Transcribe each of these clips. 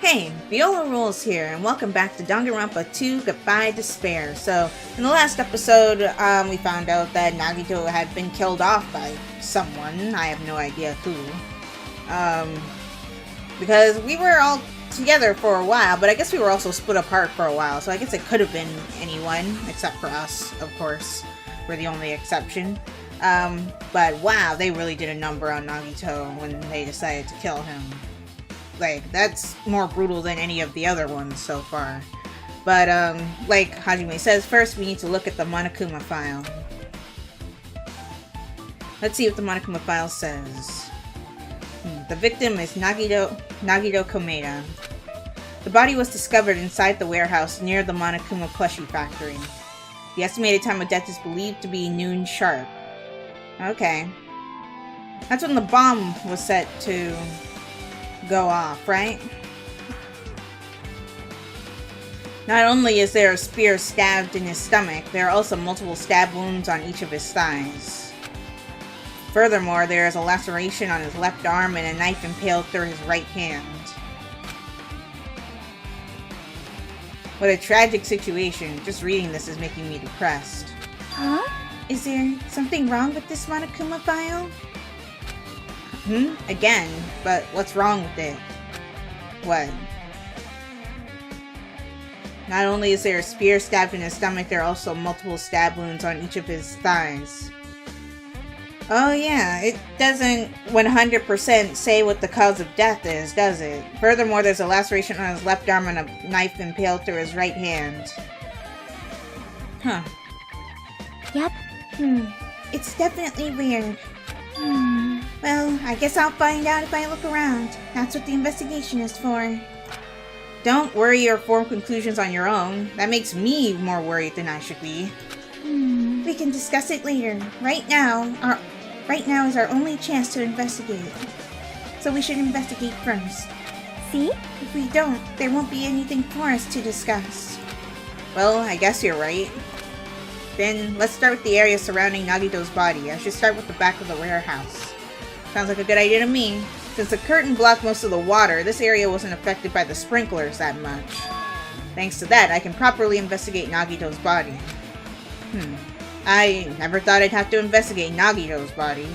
Hey, Viola Rules here, and welcome back to Danganronpa 2 Goodbye Despair. So, in the last episode, we found out that Nagito had been killed off by someone. I have no idea who. Because we were all together for a while, but I guess we were also split apart for a while, so I guess it could have been anyone, except for us, of course. We're the only exception. But wow, they really did a number on Nagito when they decided to kill him. Like, that's more brutal than any of the other ones so far. But, like Hajime says, first we need to look at the Monokuma file. Let's see what the Monokuma file says. The victim is Nagito Komeda. The body was discovered inside the warehouse near the Monokuma plushie factory. The estimated time of death is believed to be noon sharp. Okay. That's when the bomb was set to go off, right? Not only is there a spear stabbed in his stomach, there are also multiple stab wounds on each of his thighs. Furthermore, there is a laceration on his left arm and a knife impaled through his right hand. What a tragic situation. Just reading this is making me depressed. Huh? Is there something wrong with this Monokuma file? Again, but what's wrong with it? What? Not only is there a spear stabbed in his stomach, there are also multiple stab wounds on each of his thighs. Oh yeah, it doesn't 100% say what the cause of death is, does it? Furthermore, there's a laceration on his left arm and a knife impaled through his right hand. Huh. Yep. It's definitely weird. Well, I guess I'll find out if I look around. That's what the investigation is for. Don't worry or form conclusions on your own. That makes me more worried than I should be. We can discuss it later. Right now is our only chance to investigate. So we should investigate first. See? If we don't, there won't be anything for us to discuss. Well, I guess you're right. Then, let's start with the area surrounding Nagito's body. I should start with the back of the warehouse. Sounds like a good idea to me. Since the curtain blocked most of the water, this area wasn't affected by the sprinklers that much. Thanks to that, I can properly investigate Nagito's body. I never thought I'd have to investigate Nagito's body.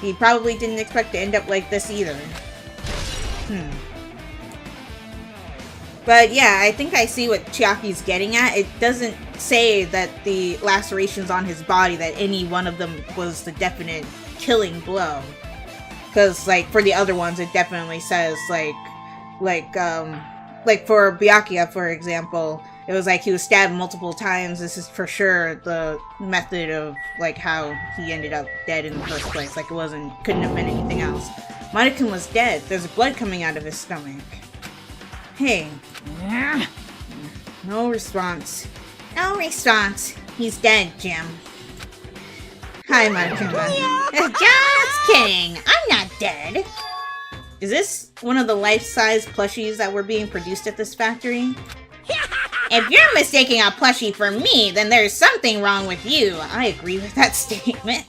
He probably didn't expect to end up like this either. But yeah, I think I see what Chiaki's getting at. It doesn't say that the lacerations on his body, that any one of them was the definite killing blow. Because, like, for the other ones, it definitely says, like for Byakuya, for example, it was like he was stabbed multiple times. This is for sure the method of, like, how he ended up dead in the first place. Like, couldn't have been anything else. Monokuma was dead. There's blood coming out of his stomach. Hey. No response. No response. He's dead, Jim. Hi, Monokuma. Just kidding. I'm not dead. Is this one of the life-size plushies that were being produced at this factory? If you're mistaking a plushie for me, then there's something wrong with you. I agree with that statement.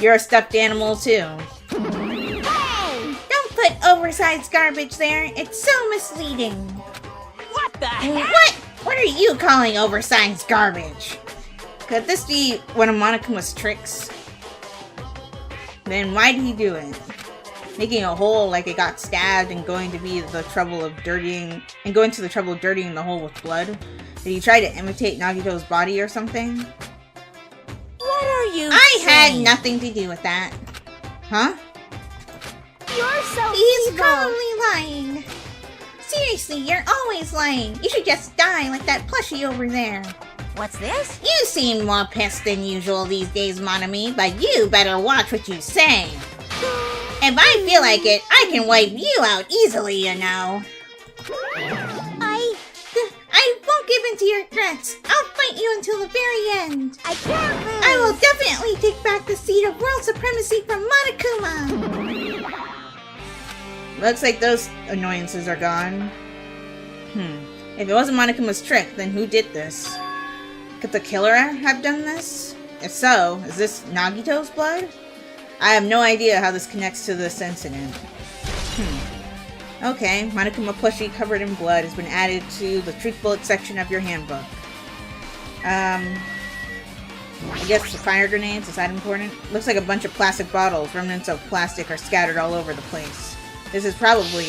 You're a stuffed animal, too. Don't put oversized garbage there. It's so misleading. What the heck? What are you calling oversized garbage? Could this be one of Monokuma's tricks? Then why did he do it? Making a hole like it got stabbed and going to the trouble of dirtying the hole with blood? Did he try to imitate Nagito's body or something? What are you I had saying? nothing to do with that. Huh? You're so He's evil. probably lying. Seriously, you're always lying. You should just die like that plushie over there. What's this? You seem more pissed than usual these days, Monami, but you better watch what you say. If I feel like it, I can wipe you out easily, you know. I won't give in to your threats. I'll fight you until the very end. I can't lose. I will definitely take back the seat of world supremacy from Monokuma. Looks like those annoyances are gone. If it wasn't Monokuma's trick, then who did this? Could the killer have done this? If so, is this Nagito's blood? I have no idea how this connects to this incident. Okay, Monokuma plushie covered in blood has been added to the truth bullet section of your handbook. I guess the fire grenades, is that important? Looks like a bunch of plastic bottles. Remnants of plastic are scattered all over the place. This is probably...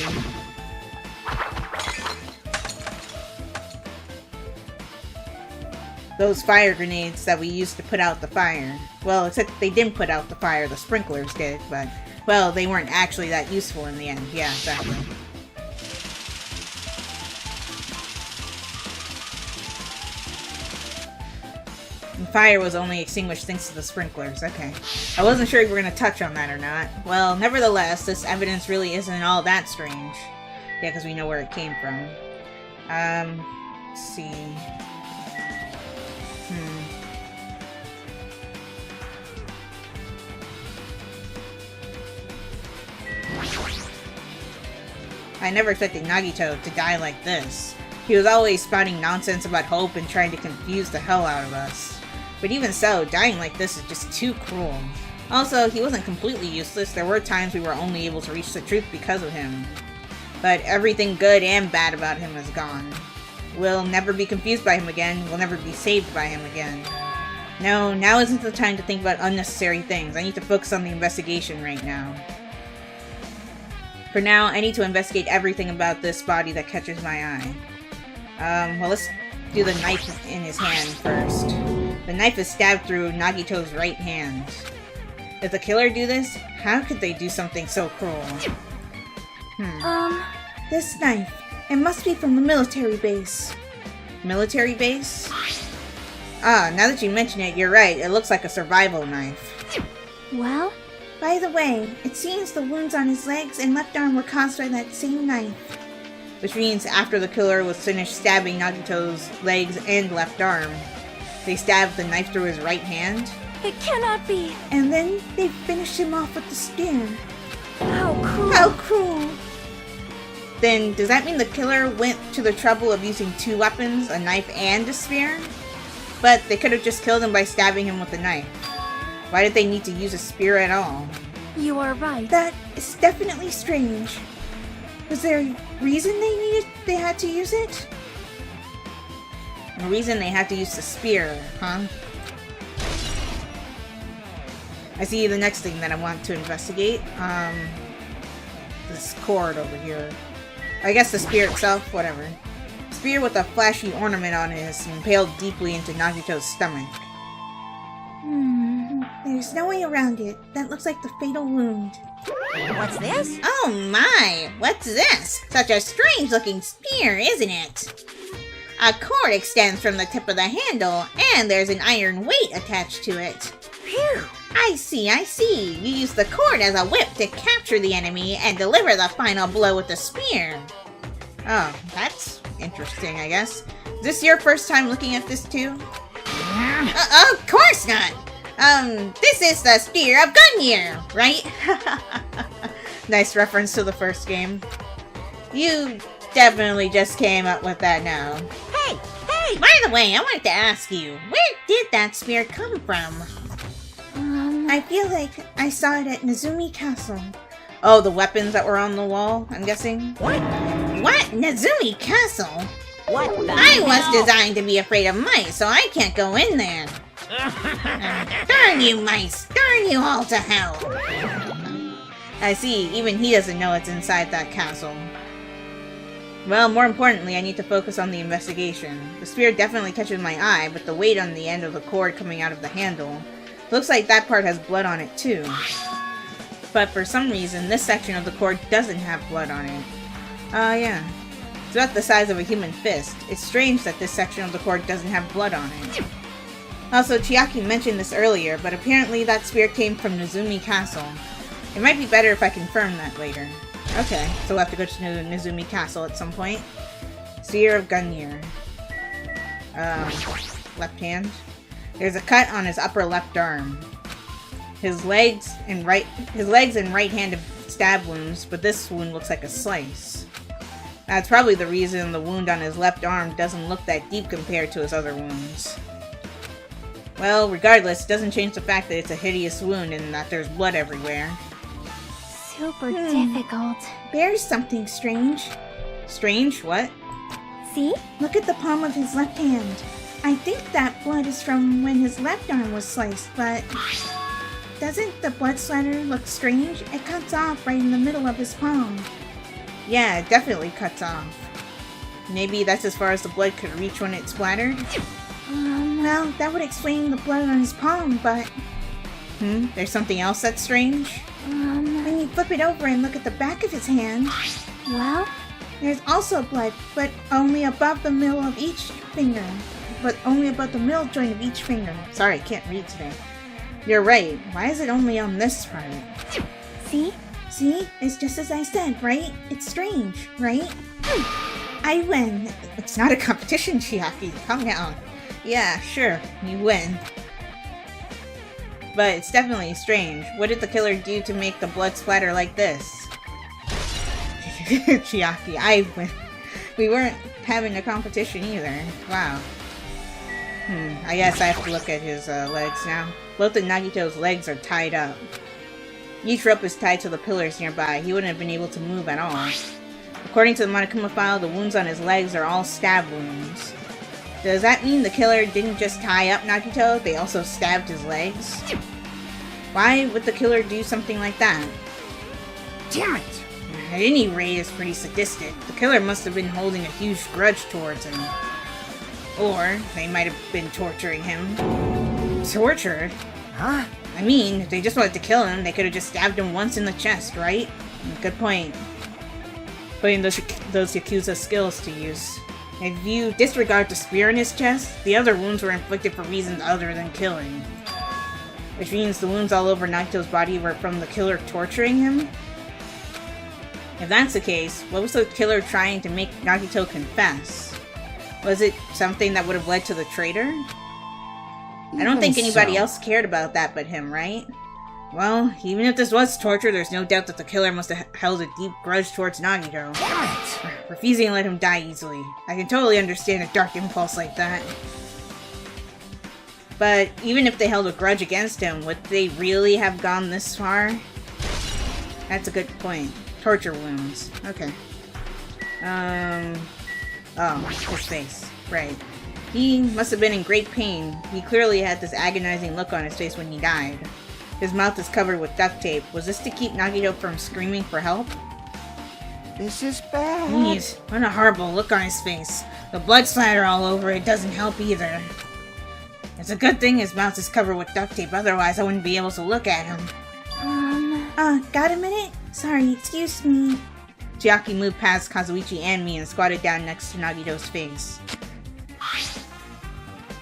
those fire grenades that we used to put out the fire. Well, except they didn't put out the fire, the sprinklers did, but... well, they weren't actually that useful in the end. Yeah, exactly. And fire was only extinguished thanks to the sprinklers. Okay. I wasn't sure if we were going to touch on that or not. Well, nevertheless, this evidence really isn't all that strange. Yeah, because we know where it came from. Let's see... I never expected Nagito to die like this. He was always spouting nonsense about hope and trying to confuse the hell out of us. But even so, dying like this is just too cruel. Also, he wasn't completely useless. There were times we were only able to reach the truth because of him. But everything good and bad about him is gone. We'll never be confused by him again. We'll never be saved by him again. No, now isn't the time to think about unnecessary things. I need to focus on the investigation right now. For now, I need to investigate everything about this body that catches my eye. Well, let's do the knife in his hand first. The knife is stabbed through Nagito's right hand. Did the killer do this? How could they do something so cruel? This knife. It must be from the military base. Military base? Ah, now that you mention it, you're right. It looks like a survival knife. Well? By the way, it seems the wounds on his legs and left arm were caused by that same knife. Which means after the killer was finished stabbing Nagito's legs and left arm, they stabbed the knife through his right hand? It cannot be. And then they finished him off with the spear. How cruel. How cruel. Then, does that mean the killer went to the trouble of using two weapons, a knife and a spear? But they could have just killed him by stabbing him with a knife. Why did they need to use a spear at all? You are right. That is definitely strange. Was there a reason they had to use it? A reason they had to use the spear, huh? I see the next thing that I want to investigate. This cord over here. I guess the spear itself, whatever. Spear with a flashy ornament on it is impaled deeply into Nagito's stomach. There's no way around it. That looks like the fatal wound. What's this? Oh my! What's this? Such a strange looking spear, isn't it? A cord extends from the tip of the handle, and there's an iron weight attached to it. Phew! I see. You use the cord as a whip to capture the enemy and deliver the final blow with the spear. Oh, that's interesting, I guess. Is this your first time looking at this too? Of course not! This is the spear of Gungnir, right? Nice reference to the first game. You definitely just came up with that now. Hey! By the way, I wanted to ask you, where did that spear come from? I feel like I saw it at Nezumi Castle. Oh, the weapons that were on the wall, I'm guessing? What? What? Nezumi Castle? What the I was hell? designed to be afraid of mice, so I can't go in there. Darn you mice! Darn you all to hell! I see, even he doesn't know it's inside that castle. Well, more importantly, I need to focus on the investigation. The spear definitely catches my eye, but the weight on the end of the cord coming out of the handle looks like that part has blood on it too. But for some reason, this section of the cord doesn't have blood on it. Yeah. It's about the size of a human fist. It's strange that this section of the cord doesn't have blood on it. Also, Chiaki mentioned this earlier, but apparently that spear came from Nezumi Castle. It might be better if I confirm that later. Okay, so we'll have to go to Nezumi Castle at some point. Spear of Gungnir. Left hand. There's a cut on his upper left arm. His legs and right hand have stab wounds, but this wound looks like a slice. That's probably the reason the wound on his left arm doesn't look that deep compared to his other wounds. Well, regardless, it doesn't change the fact that it's a hideous wound and that there's blood everywhere. Super difficult. There's something strange. Strange? What? See? Look at the palm of his left hand. I think that blood is from when his left arm was sliced, but doesn't the blood splatter look strange? It cuts off right in the middle of his palm. Yeah, it definitely cuts off. Maybe that's as far as the blood could reach when it splattered? Well, that would explain the blood on his palm, but There's something else that's strange? when you flip it over and look at the back of his hand, Well, there's also blood, but only above the middle of each finger. But only above the middle joint of each finger. Sorry, I can't read today. You're right. Why is it only on this part? see? See? It's just as I said, right? It's strange, right? I win. It's not a competition, Chiaki. Calm down. Yeah, sure. You win. But it's definitely strange. What did the killer do to make the blood splatter like this? Chiaki, I win. We weren't having a competition either. Wow. I guess I have to look at his legs now. Both of Nagito's legs are tied up. Each rope is tied to the pillars nearby. He wouldn't have been able to move at all. According to the Monokuma file, the wounds on his legs are all stab wounds. Does that mean the killer didn't just tie up Nagito, they also stabbed his legs? Why would the killer do something like that? Damn it! At any rate, it's pretty sadistic. The killer must have been holding a huge grudge towards him. Or they might have been torturing him. Tortured? Huh? I mean, if they just wanted to kill him, they could have just stabbed him once in the chest, right? Good point. Putting those Yakuza skills to use. If you disregard the spear in his chest, the other wounds were inflicted for reasons other than killing. Which means the wounds all over Nagito's body were from the killer torturing him? If that's the case, what was the killer trying to make Nagito confess? Was it something that would have led to the traitor? I don't think anybody else cared about that but him, right? Well, even if this was torture, there's no doubt that the killer must have held a deep grudge towards Nagito. Damn it! Refusing to let him die easily. I can totally understand a dark impulse like that. But even if they held a grudge against him, would they really have gone this far? That's a good point. Torture wounds. Okay. Oh, his face. Right. He must have been in great pain. He clearly had this agonizing look on his face when he died. His mouth is covered with duct tape. Was this to keep Nagito from screaming for help? This is bad. Jeez, what a horrible look on his face. The blood splatter all over it doesn't help either. It's a good thing his mouth is covered with duct tape, otherwise I wouldn't be able to look at him. Got a minute? Sorry, excuse me. Chiaki moved past Kazuichi and me and squatted down next to Nagito's face.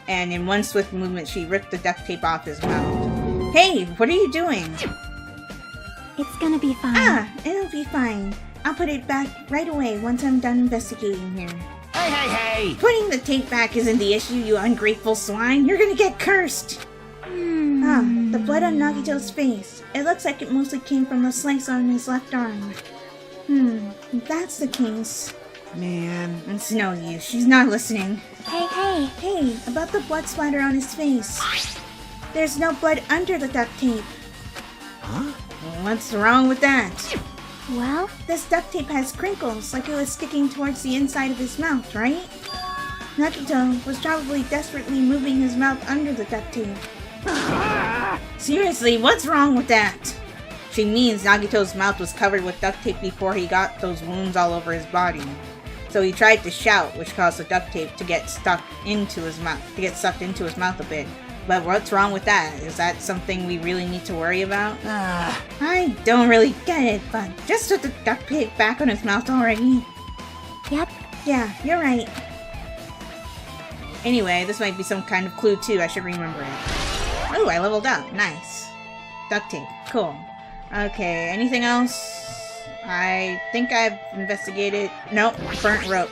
And in one swift movement, she ripped the duct tape off his mouth. Hey, what are you doing? It's gonna be fine. It'll be fine. I'll put it back right away once I'm done investigating here. Hey, hey, hey! Putting the tape back isn't the issue, you ungrateful swine. You're gonna get cursed. The blood on Nagito's face. It looks like it mostly came from the slice on his left arm. If that's the case. Man. It's no use. She's not listening. Hey, about the blood splatter on his face. There's no blood under the duct tape. Huh? What's wrong with that? Well, This duct tape has crinkles, like it was sticking towards the inside of his mouth, right? Nagito was probably desperately moving his mouth under the duct tape. Seriously, what's wrong with that? She means Nagito's mouth was covered with duct tape before he got those wounds all over his body. So he tried to shout, which caused the duct tape to get stuck into his mouth, a bit. But what's wrong with that? Is that something we really need to worry about? I don't really get it, but just put the duct tape back on his mouth already. yep. Yeah, you're right. Anyway, this might be some kind of clue too, I should remember it. Oh, I leveled up. Nice. Duct tape. Cool. Okay, anything else? I think I've investigated... Nope, burnt rope.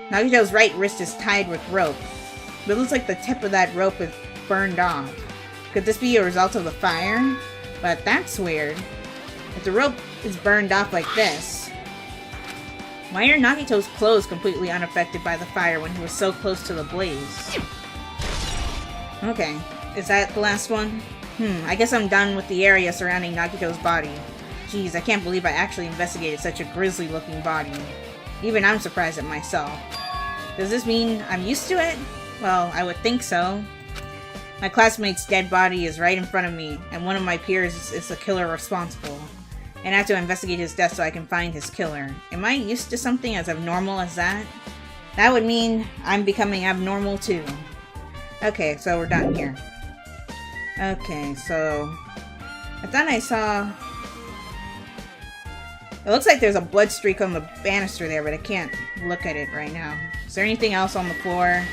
Nagito's right wrist is tied with rope. But it looks like the tip of that rope is burned off. Could this be a result of the fire? But that's weird. If the rope is burned off like this, why are Nagito's clothes completely unaffected by the fire when he was so close to the blaze? Okay, is that the last one? I guess I'm done with the area surrounding Nagito's body. Geez, I can't believe I actually investigated such a grisly-looking body. Even I'm surprised at myself. Does this mean I'm used to it? Well, I would think so. My classmate's dead body is right in front of me, and one of my peers is the killer responsible. And I have to investigate his death so I can find his killer. Am I used to something as abnormal as that? That would mean I'm becoming abnormal too. Okay, so we're done here. Okay, so... I thought I saw... It looks like there's a blood streak on the banister there, but I can't look at it right now. Is there anything else on the floor?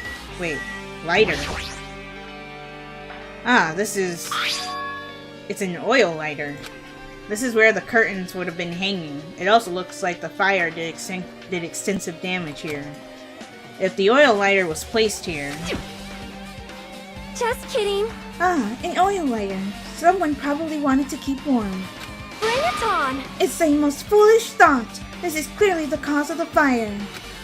Wait, lighter. Ah, this is... It's an oil lighter. This is where the curtains would have been hanging. It also looks like the fire did extensive damage here. If the oil lighter was placed here... Just kidding. Ah, an oil lighter. Someone probably wanted to keep warm. Bring it on. It's the most foolish thought. This is clearly the cause of the fire.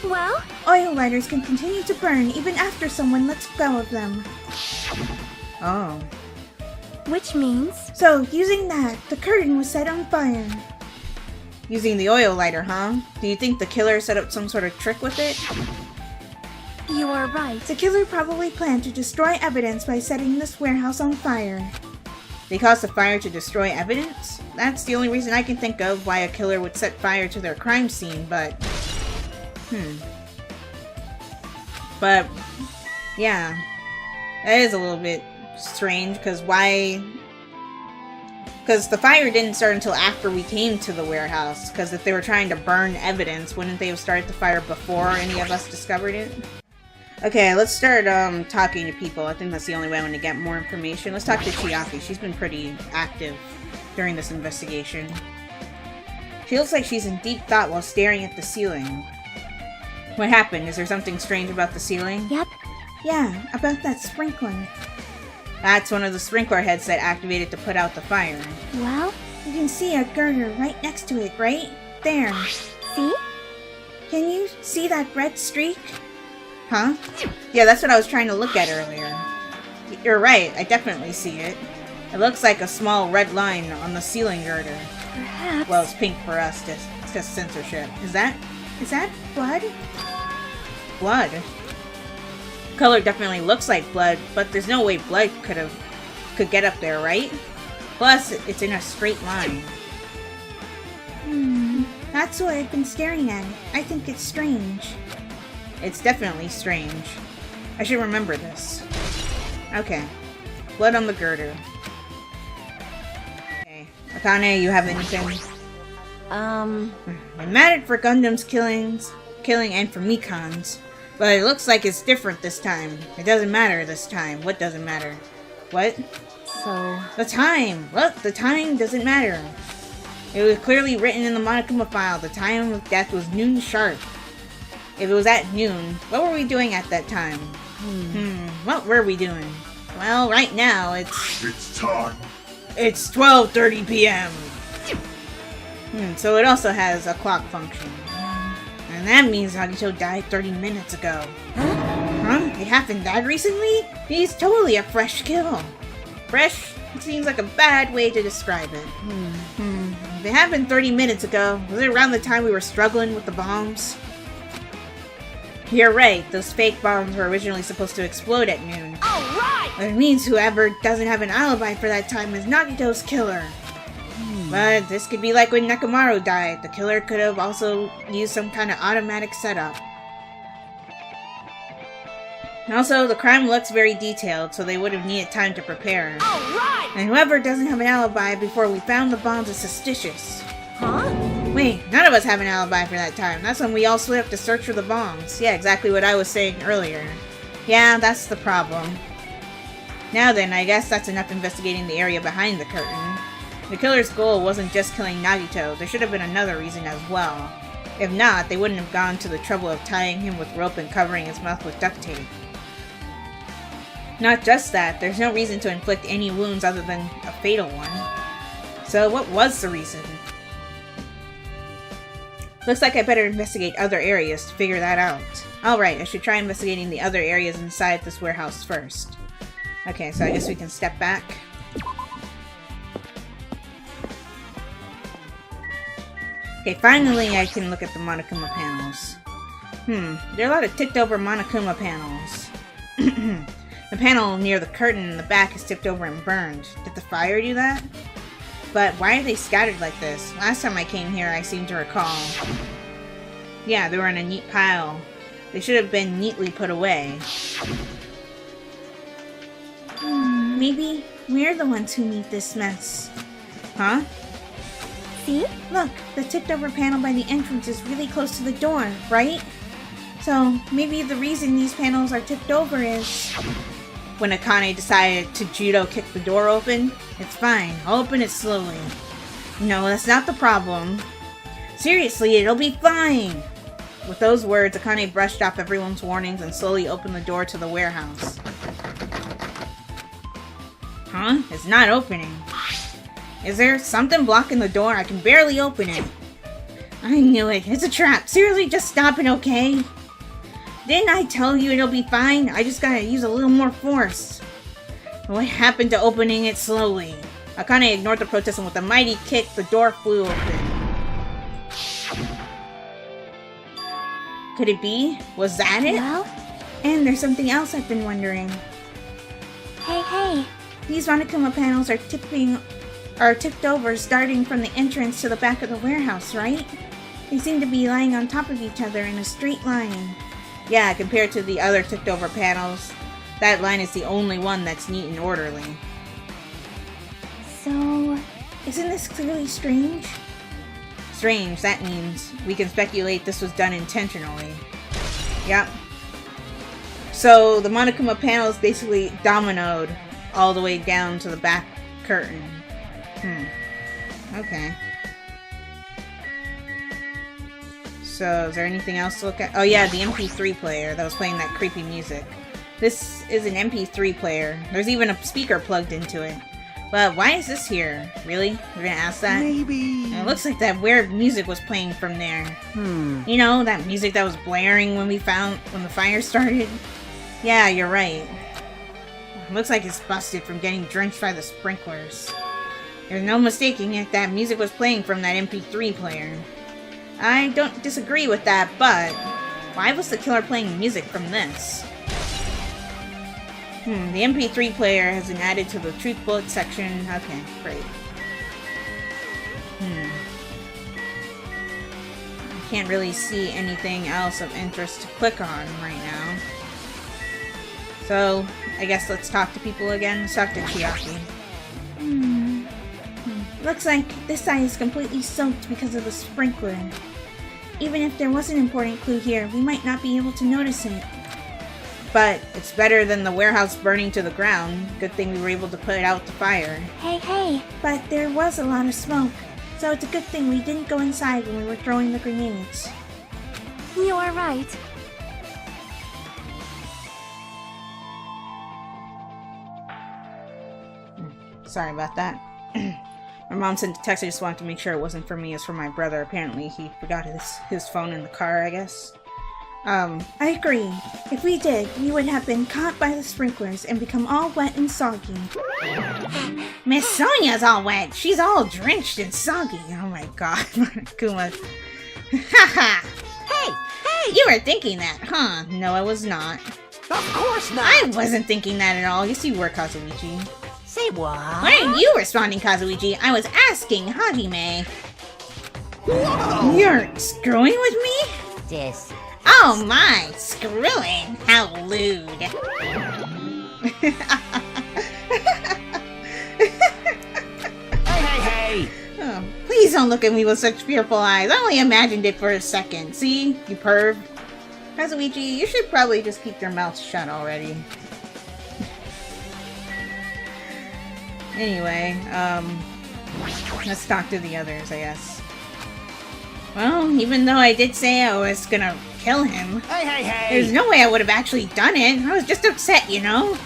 Well, Oil lighters can continue to burn even after someone lets go of them. Oh. which means... So, using that, the curtain was set on fire. Using the oil lighter, huh? Do you think the killer set up some sort of trick with it? You are right. The killer probably planned to destroy evidence by setting this warehouse on fire. They caused the fire to destroy evidence? That's the only reason I can think of why a killer would set fire to their crime scene, but... But, yeah. That is a little bit strange, because why... Because the fire didn't start until after we came to the warehouse, because if they were trying to burn evidence, wouldn't they have started the fire before any of us discovered it? Okay, let's start talking to people. I think that's the only way I'm going to get more information. Let's talk to Chiaki. She's been pretty active during this investigation. She looks like she's in deep thought while staring at the ceiling. What happened? Is there something strange about the ceiling? Yep. Yeah, about that sprinkler. That's one of the sprinkler heads that activated to put out the fire. Well, You can see a girder right next to it, right? There. see? Can you see that red streak? Huh? Yeah, that's what I was trying to look at earlier. You're right, I definitely see it. It looks like a small red line on the ceiling girder. Perhaps. Well, it's pink for us, just censorship. Is that Blood? blood? Color definitely looks like blood, but there's no way blood could get up there, right? Plus, it's in a straight line. That's what I've been staring at. I think it's strange. It's definitely strange. I should remember this. Okay. Blood on the girder. Okay. Akane, you have anything? I'm mad for Gundam's killing and for Mikan's. But it looks like it's different this time. It doesn't matter this time. What doesn't matter? What? So, The time! Look, the time doesn't matter. It was clearly written in the Monokuma file. The time of death was noon sharp. If it was at noon, what were we doing at that time? What were we doing? Well, right now, It's time. it's 12:30 p.m. So it also has a clock function. And that means Nagito died 30 minutes ago. Huh? It happened that recently? He's totally a fresh kill. Fresh? It seems like a bad way to describe it. If it happened 30 minutes ago, was it around the time we were struggling with the bombs? You're right, those fake bombs were originally supposed to explode at noon. alright! It means whoever doesn't have an alibi for that time is Nagito's killer. But this could be like when Nekomaru died. The killer could have also used some kind of automatic setup. Also, the crime looks very detailed, so they would have needed time to prepare. Alright! And whoever doesn't have an alibi before we found the bombs is suspicious. Huh? Wait, none of us have an alibi for that time. That's when we all split up to search for the bombs. Yeah, exactly what I was saying earlier. Yeah, that's the problem. Now then, I guess that's enough investigating the area behind the curtain. The killer's goal wasn't just killing Nagito. There should have been another reason as well. If not, they wouldn't have gone to the trouble of tying him with rope and covering his mouth with duct tape. Not just that, there's no reason to inflict any wounds other than a fatal one. So what was the reason? Looks like I better investigate other areas to figure that out. Alright, I should try investigating the other areas inside this warehouse first. Okay, so I guess we can step back. Okay, finally I can look at the Monokuma panels. There are a lot of tipped over Monokuma panels. The panel near the curtain in the back is tipped over and burned. Did the fire do that? But why are they scattered like this? Last time I came here, I seem to recall. Yeah, they were in a neat pile. They should have been neatly put away. Maybe we're the ones who need this mess. Huh? See? Look, the tipped over panel by the entrance is really close to the door, right? So maybe the reason these panels are tipped over is... When Akane decided to judo kick the door open, it's fine, I'll open it slowly. No, that's not the problem. Seriously, it'll be fine! With those words, Akane brushed off everyone's warnings and slowly opened the door to the warehouse. Huh? It's not opening. Is there something blocking the door? I can barely open it. I knew it. It's a trap. Seriously, just stop it, okay? Didn't I tell you it'll be fine? I just gotta use a little more force. What happened to opening it slowly? Akane ignored the protest and with a mighty kick, the door flew open. Could it be? Was that it? Well? And there's something else I've been wondering. Hey. These Monokuma panels are tipped over starting from the entrance to the back of the warehouse, right? They seem to be lying on top of each other in a straight line. Yeah, compared to the other tipped over panels, that line is the only one that's neat and orderly. So... Isn't this clearly strange? Strange, that means we can speculate this was done intentionally. Yep. So the Monokuma panels basically dominoed all the way down to the back curtain. Okay. So, is there anything else to look at? Oh yeah, the MP3 player that was playing that creepy music. This is an MP3 player. There's even a speaker plugged into it. But why is this here? Really? We're gonna ask that? Maybe. It looks like that weird music was playing from there. You know, that music that was blaring when the fire started? Yeah, you're right. Looks like it's busted from getting drenched by the sprinklers. There's no mistaking it, that music was playing from that MP3 player. I don't disagree with that, but why was the killer playing music from this? The MP3 player has been added to the truth bullet section. Okay, great. I can't really see anything else of interest to click on right now. So, I guess let's talk to people again. Let's talk to Chiaki. Looks like this eye is completely soaked because of the sprinkler. Even if there was an important clue here, we might not be able to notice it. But it's better than the warehouse burning to the ground. Good thing we were able to put out the fire. Hey. But there was a lot of smoke, so it's a good thing we didn't go inside when we were throwing the grenades. You are right. Sorry about that. My mom sent a text. I just wanted to make sure it wasn't for me. It's for my brother. Apparently, he forgot his phone in the car, I guess. I agree. If we did, we would have been caught by the sprinklers and become all wet and soggy. Miss Sonia's all wet. She's all drenched and soggy. Oh my god. Kuma. Haha. Hey! You were thinking that, huh? No, I was not. Of course not. I wasn't thinking that at all. Yes, you were, Kazuichi. Say what? Why are you responding, Kazuichi? I was asking Hajime. Whoa! You're screwing with me? This. Oh my, screwing! How lewd. Hey! Oh, please don't look at me with such fearful eyes. I only imagined it for a second. See? You perv. Kazuichi, you should probably just keep your mouth shut already. Anyway, let's talk to the others, I guess. Well, even though I did say I was gonna kill him, Hey! there's no way I would have actually done it. I was just upset, you know?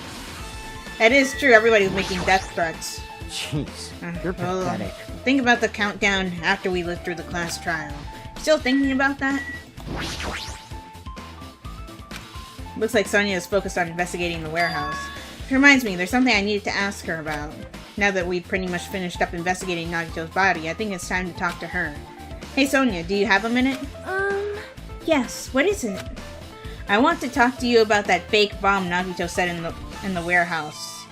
That is true, everybody was making death threats. Jeez, you're Well, pathetic. think about the countdown after we lived through the class trial. Still thinking about that? Looks like Sonia is focused on investigating the warehouse. Which reminds me, there's something I needed to ask her about. Now that we've pretty much finished up investigating Nagito's body, I think it's time to talk to her. Hey Sonia, do you have a minute? Yes, what is it? I want to talk to you about that fake bomb Nagito set in the warehouse.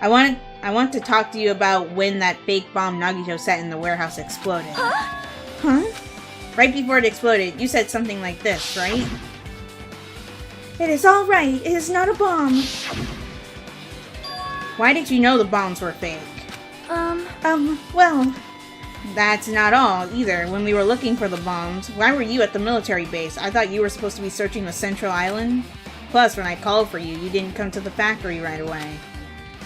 I want to talk to you about when that fake bomb Nagito set in the warehouse exploded. Huh? Right before it exploded, you said something like this, right? It is all right. It is not a bomb. Why did you know the bombs were fake? Well, That's not all, either. When we were looking for the bombs, why were you at the military base? I thought you were supposed to be searching the central island. Plus, when I called for you, you didn't come to the factory right away.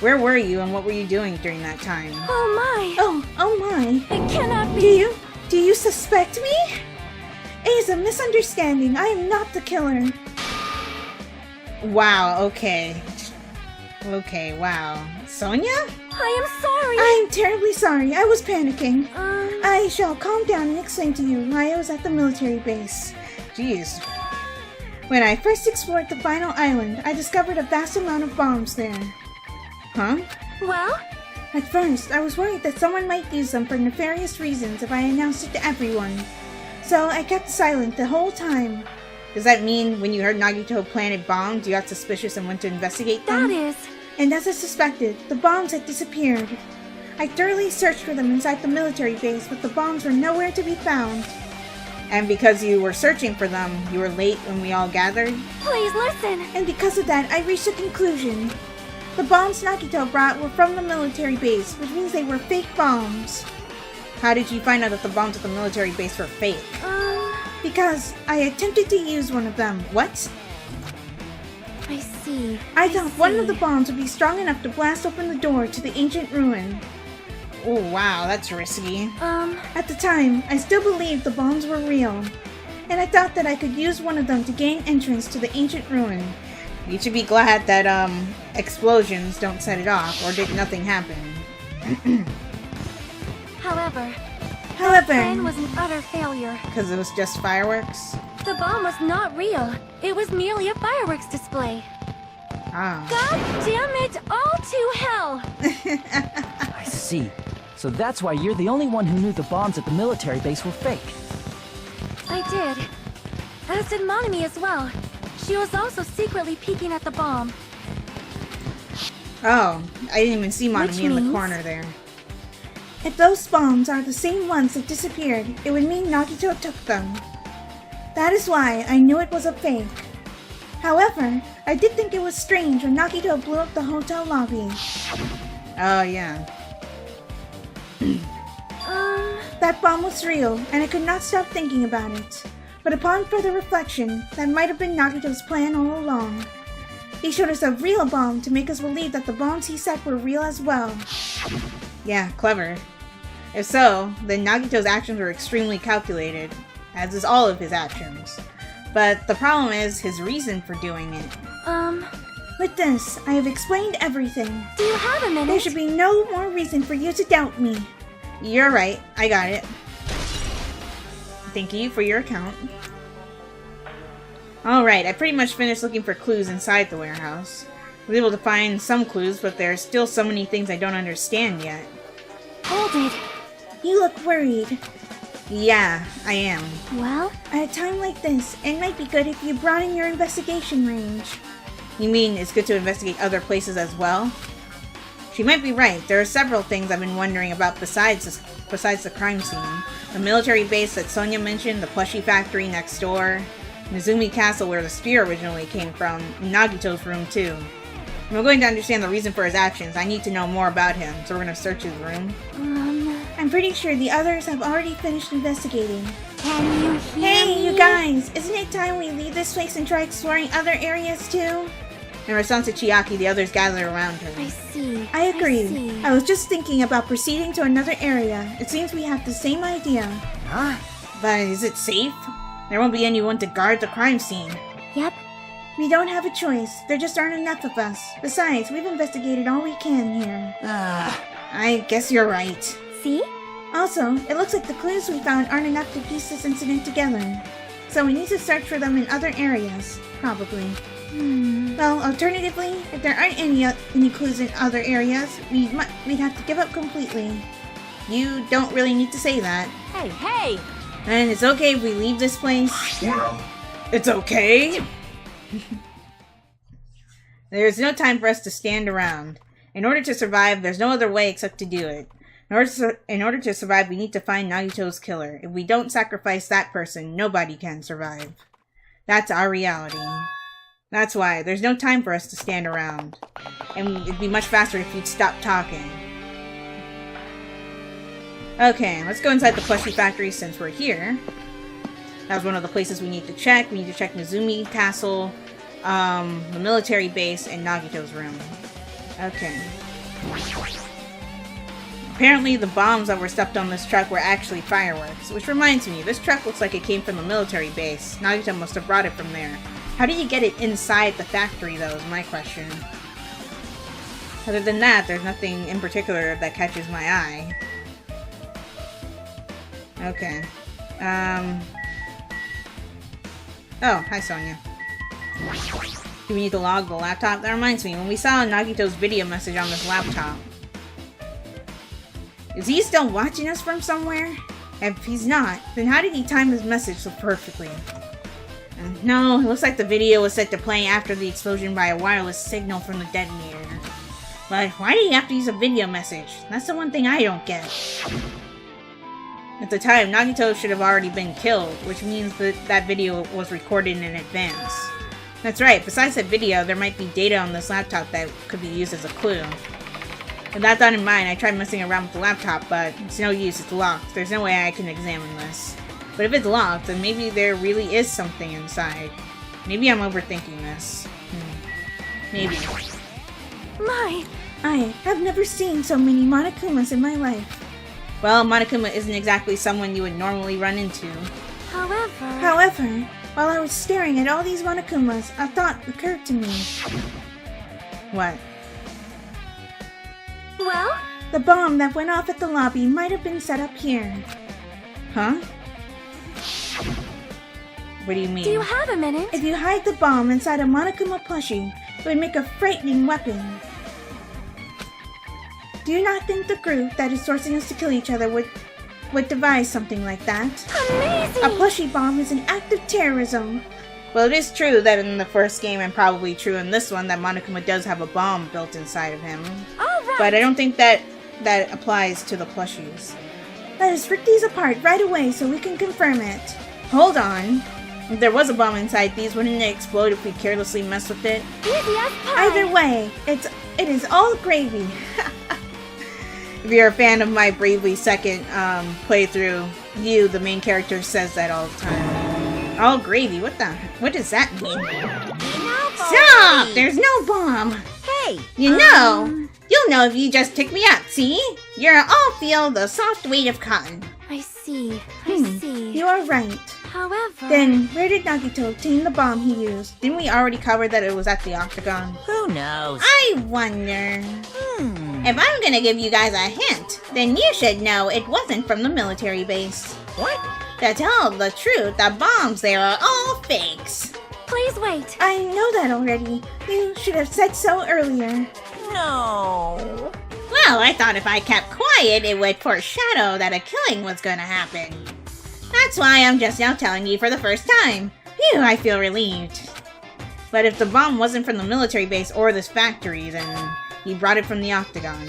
Where were you and what were you doing during that time? Oh my! oh my. It cannot be! Do you suspect me? It is a misunderstanding. I am not the killer. Wow, okay. Okay, wow. Sonia? I am sorry! I am terribly sorry. I was panicking. Um, I shall calm down and explain to you why I was at the military base. Jeez. When I first explored the final island, I discovered a vast amount of bombs there. Huh? well? At first, I was worried that someone might use them for nefarious reasons if I announced it to everyone. So I kept silent the whole time. Does that mean when you heard Nagito planted bombs, you got suspicious and went to investigate them? That is... And as I suspected, the bombs had disappeared. I thoroughly searched for them inside the military base, but the bombs were nowhere to be found. And because you were searching for them, you were late when we all gathered? Please listen! And because of that, I reached a conclusion. The bombs Nagito brought were from the military base, which means they were fake bombs. How did you find out that the bombs at the military base were fake? Because I attempted to use one of them. What? I see. I thought one of see. the bombs would be strong enough to blast open the door to the ancient ruin. Oh wow, that's risky. At the time, I still believed the bombs were real, and I thought that I could use one of them to gain entrance to the ancient ruin. You should be glad that, explosions don't set it off, or did nothing happen. However, the plan was an utter failure. Because it was just fireworks? The bomb was not real. It was merely a fireworks display. Ah. God damn it, all to hell! I see. So that's why you're the only one who knew the bombs at the military base were fake. I did. As did Monami as well. She was also secretly peeking at the bomb. Oh, I didn't even see Which Monami in the means- corner there. If those bombs are the same ones that disappeared, it would mean Nagito took them. That is why I knew it was a fake. However, I did think it was strange when Nagito blew up the hotel lobby. Oh, yeah. That bomb was real, and I could not stop thinking about it. But upon further reflection, that might have been Nagito's plan all along. He showed us a real bomb to make us believe that the bombs he set were real as well. Yeah, clever. If so, then Nagito's actions were extremely calculated, as is all of his actions. But the problem is his reason for doing it. With this, I have explained everything. Do you have a minute? There should be no more reason for you to doubt me. You're right, I got it. Thank you for your account. Alright, I pretty much finished looking for clues inside the warehouse. I was able to find some clues, but there's still so many things I don't understand yet. Hold it. You look worried. Yeah, I am. Well, At a time like this, it might be good if you broaden your investigation range. You mean it's good to investigate other places as well? She might be right. There are several things I've been wondering about besides the crime scene. The military base that Sonia mentioned, the plushie factory next door, Mizumi Castle where the spear originally came from, and Nagito's room too. If I'm going to understand the reason for his actions, I need to know more about him, so we're going to search his room. I'm pretty sure the others have already finished investigating. can you hear Hey, me? you guys! Isn't it time we leave this place and try exploring other areas too? In response to Chiaki, the others gathered around her. I see. I agree. see. I was just thinking about proceeding to another area. It seems we have the same idea. Huh? But is it safe? There won't be anyone to guard the crime scene. Yep. We don't have a choice. There just aren't enough of us. Besides, we've investigated all we can here. I guess you're right. See? Also, it looks like the clues we found aren't enough to piece this incident together. So we need to search for them in other areas. Probably. Well, alternatively, if there aren't any clues in other areas, we'd have to give up completely. You don't really need to say that. Hey, hey! And it's okay if we leave this place. It's okay? There's no time for us to stand around. In order to survive, there's no other way except to do it. In order to survive, we need to find Nagito's killer. If we don't sacrifice that person, nobody can survive. That's our reality. That's why there's no time for us to stand around. And it'd be much faster if you'd stop talking. Okay, let's go inside the plushie factory since we're here. That was one of the places we need to check. We need to check Mizumi Castle, the military base, and Nagito's room. Okay. Apparently the bombs that were stuffed on this truck were actually fireworks. Which reminds me, this truck looks like it came from the military base. Nagito must have brought it from there. How do you get it inside the factory, though, is my question. Other than that, there's nothing in particular that catches my eye. Okay. Oh, hi, Sonia. Do we need to log the laptop? That reminds me, when we saw Nagito's video message on this laptop. Is he still watching us from somewhere? If he's not, then how did he time his message so perfectly? No, it looks like the video was set to play after the explosion by a wireless signal from the detonator. But why did he have to use a video message? That's the one thing I don't get. At the time, Nagito should have already been killed, which means that that video was recorded in advance. That's right, besides that video, there might be data on this laptop that could be used as a clue. With that thought in mind, I tried messing around with the laptop, but it's no use, it's locked. There's no way I can examine this. But if it's locked, then maybe there really is something inside. Maybe I'm overthinking this. Maybe. My! I have never seen so many Monokumas in my life. Well, Monokuma isn't exactly someone you would normally run into. However, while I was staring at all these Monokumas, a thought occurred to me. What? well, The bomb that went off at the lobby might have been set up here. Huh? What do you mean? do you have a minute? If you hide the bomb inside a Monokuma plushie, it would make a frightening weapon. Do you not think the group that is forcing us to kill each other would devise something like that? Amazing! A plushie bomb is an act of terrorism. Well, it is true that in the first game, and probably true in this one, that Monokuma does have a bomb built inside of him. Alright! But I don't think that applies to the plushies. Let us rip these apart right away so we can confirm it. Hold on. If there was a bomb inside these, wouldn't it explode if we carelessly messed with it? Easy as pie! Either way, it is all gravy. If you're a fan of my Bravely Second playthrough, the main character, says that all the time. All gravy? What does that mean? Stop! There's no bomb! Hey! You'll know if you just pick me up, see? You'll all feel the soft weight of cotton. I see. I see. You are right. However... Then, where did Nagito obtain the bomb he used? Didn't we already cover that it was at the Octagon? Who knows? I wonder... If I'm gonna give you guys a hint, then you should know it wasn't from the military base. What? To tell the truth, the bombs there are all fakes. Please wait. I know that already. You should have said so earlier. No. Well, I thought if I kept quiet, it would foreshadow that a killing was gonna happen. That's why I'm just now telling you for the first time. Phew, I feel relieved. But if the bomb wasn't from the military base or this factory, then he brought it from the Octagon.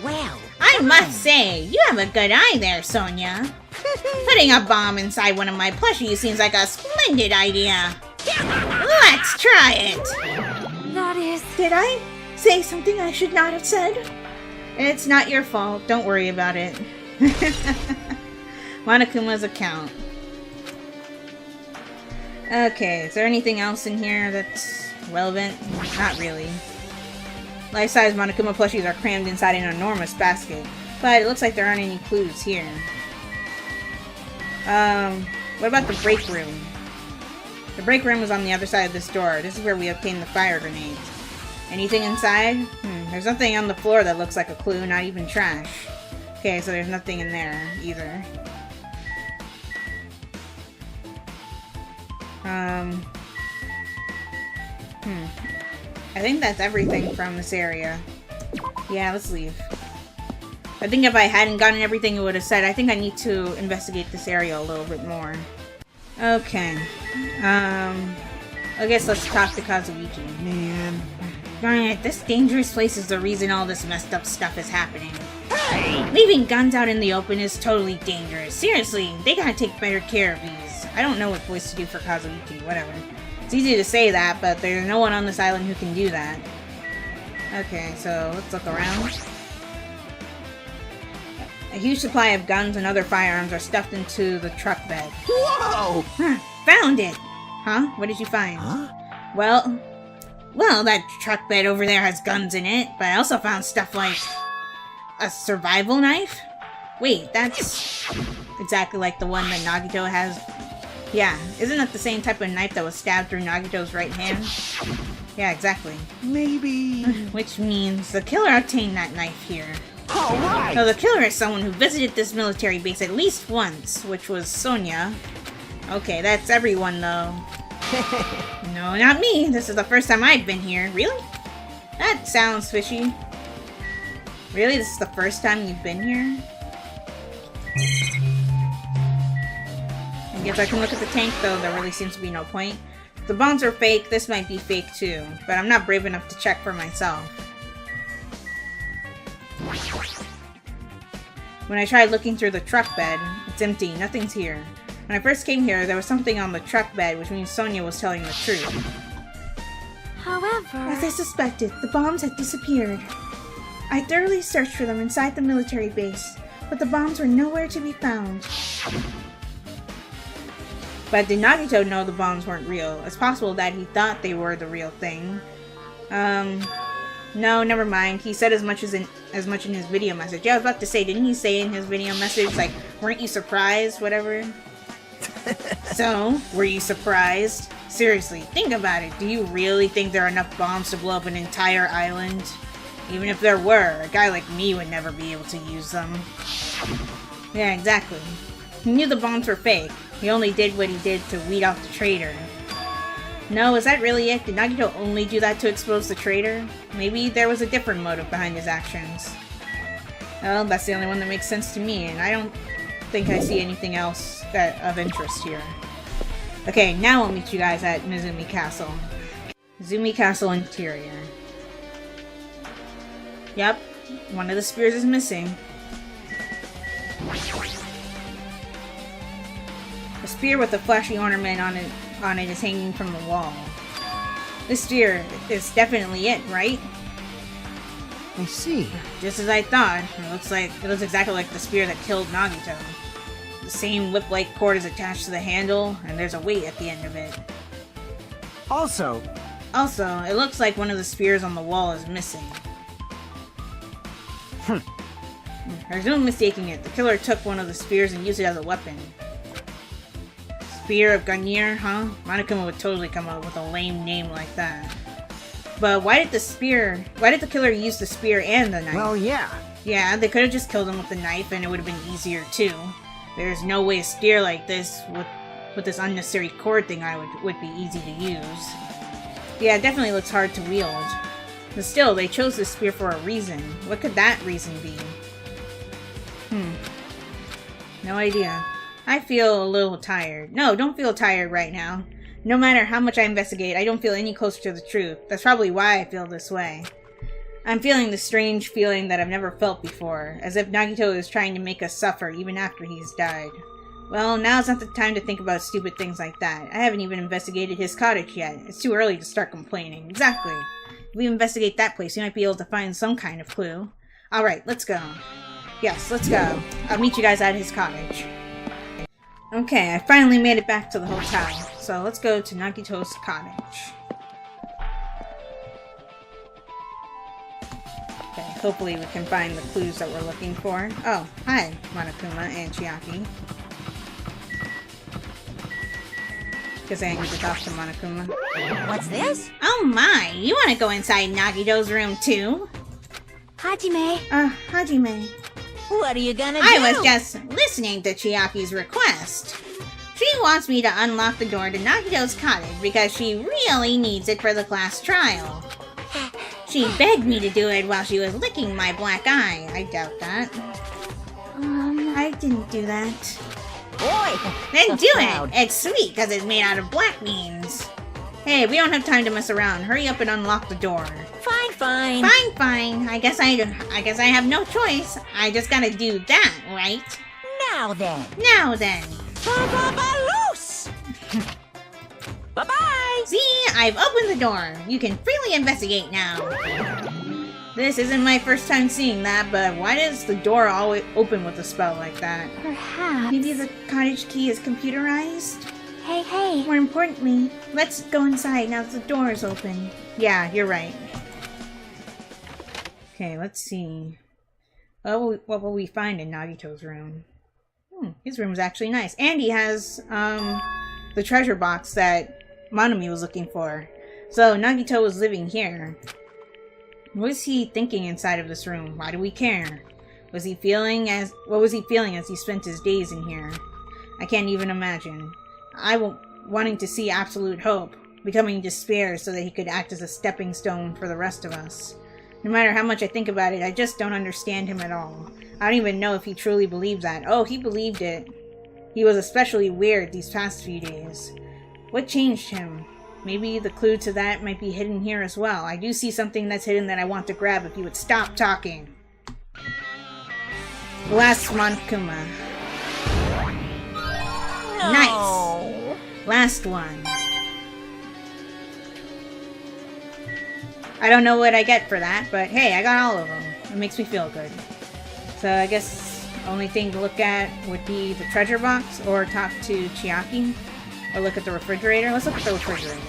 Well, I must say, you have a good eye there, Sonia. Putting a bomb inside one of my plushies seems like a splendid idea. Let's try it! That is... Did I say something I should not have said? It's not your fault. Don't worry about it. Monokuma's account. Okay, is there anything else in here that's relevant? Not really. Life-size Monokuma plushies are crammed inside an enormous basket, but it looks like there aren't any clues here. What about the break room? The break room is on the other side of this door. This is where we obtained the fire grenades. Anything inside? There's nothing on the floor that looks like a clue, not even trash. Okay, so there's nothing in there either. I think that's everything from this area. Yeah, let's leave. I think if I hadn't gotten everything it would have said, I think I need to investigate this area a little bit more. Okay. I guess let's talk to Kazuichi. Man. Darn it, this dangerous place is the reason all this messed up stuff is happening. Leaving guns out in the open is totally dangerous. Seriously, they gotta take better care of these. I don't know what voice to do for Kazuichi, whatever. It's easy to say that, but there's no one on this island who can do that. Okay, so let's look around. A huge supply of guns and other firearms are stuffed into the truck bed. Whoa! Found it! Huh? What did you find? Huh? Well, That truck bed over there has guns in it, but I also found stuff like a survival knife. wait, that's exactly like the one that Nagito has. Yeah, isn't that the same type of knife that was stabbed through Nagito's right hand? Yeah, exactly. Maybe. Which means the killer obtained that knife here. Alright! So the killer is someone who visited this military base at least once, which was Sonia. Okay, that's everyone though. No, not me. This is the first time I've been here. Really? That sounds fishy. Really? This is the first time you've been here? I guess I can look at the tank though, there really seems to be no point. If the bombs are fake, this might be fake too, but I'm not brave enough to check for myself. When I tried looking through the truck bed, it's empty, nothing's here. When I first came here, there was something on the truck bed, which means Sonia was telling the truth. However... As I suspected, the bombs had disappeared. I thoroughly searched for them inside the military base, but the bombs were nowhere to be found. But did Nagito know the bombs weren't real? It's possible that he thought they were the real thing. No, never mind. He said as much in his video message. Yeah, I was about to say, didn't he say in his video message, like, weren't you surprised, whatever? So, were you surprised? Seriously, think about it. Do you really think there are enough bombs to blow up an entire island? Even if there were, a guy like me would never be able to use them. Yeah, exactly. He knew the bombs were fake. He only did what he did to weed out the traitor. No, is that really it? Did Nagito only do that to expose the traitor? Maybe there was a different motive behind his actions. Well, that's the only one that makes sense to me, and I don't think I see anything else of interest here. Okay, now I'll meet you guys at Mizumi Castle. Mizumi Castle interior. Yep, one of the spears is missing. A spear with a flashy ornament on it is hanging from the wall. This spear is definitely it, right? I see. Just as I thought. It looks exactly like the spear that killed Nagito. The same whip-like cord is attached to the handle, and there's a weight at the end of it. Also, it looks like one of the spears on the wall is missing. There's no mistaking it. The killer took one of the spears and used it as a weapon. Spear of Ganir, huh? Monokuma would totally come up with a lame name like that. But why did the killer use the spear and the knife? well, yeah. Yeah, they could have just killed him with the knife and it would have been easier too. There's no way a spear like this with this unnecessary cord thing would be easy to use. Yeah, it definitely looks hard to wield. But still, they chose this spear for a reason. What could that reason be? No idea. I feel a little tired. No, don't feel tired right now. No matter how much I investigate, I don't feel any closer to the truth. That's probably why I feel this way. I'm feeling this strange feeling that I've never felt before, as if Nagito is trying to make us suffer even after he's died. Well, now's not the time to think about stupid things like that. I haven't even investigated his cottage yet. It's too early to start complaining. Exactly. If we investigate that place, we might be able to find some kind of clue. Alright, let's go. Yes, let's go. I'll meet you guys at his cottage. Okay, I finally made it back to the hotel. So let's go to Nagito's cottage. Okay, hopefully we can find the clues that we're looking for. Oh, hi, Monokuma and Chiaki. Guess I need to talk to Monokuma. What's this? Oh my, you want to go inside Nagito's room too? Hajime. Hajime. What are you gonna do? I was just listening to Chiaki's request. She wants me to unlock the door to Nagito's cottage because she really needs it for the class trial. She begged me to do it while she was licking my black eye. I doubt that. I didn't do that. Boy! Then do Proud. it! It's sweet because it's made out of black beans. Hey, we don't have time to mess around. Hurry up and unlock the door. Fine, fine. Fine. I guess I have no choice. I just gotta do that, right? Now then. Loose! Bye-bye! See, I've opened the door. You can freely investigate now. This isn't my first time seeing that, but why does the door always open with a spell like that? Perhaps. Maybe the cottage key is computerized? Hey. More importantly, let's go inside now that the door is open. Yeah, you're right. Okay, let's see. What will we find in Nagito's room? His room is actually nice. And he has, the treasure box that Manami was looking for. So, Nagito was living here. What was he thinking inside of this room? Why do we care? What was he feeling as he spent his days in here? I can't even imagine. Wanting to see absolute hope, becoming despair so that he could act as a stepping stone for the rest of us. No matter how much I think about it, I just don't understand him at all. I don't even know if he truly believed that. Oh, he believed it. He was especially weird these past few days. What changed him? Maybe the clue to that might be hidden here as well. I do see something that's hidden that I want to grab if you would stop talking. Last Monokuma. No. Nice! Last one. I don't know what I get for that, but hey, I got all of them. It makes me feel good. So I guess only thing to look at would be the treasure box, or talk to Chiaki, or look at the refrigerator. Let's look at the refrigerator.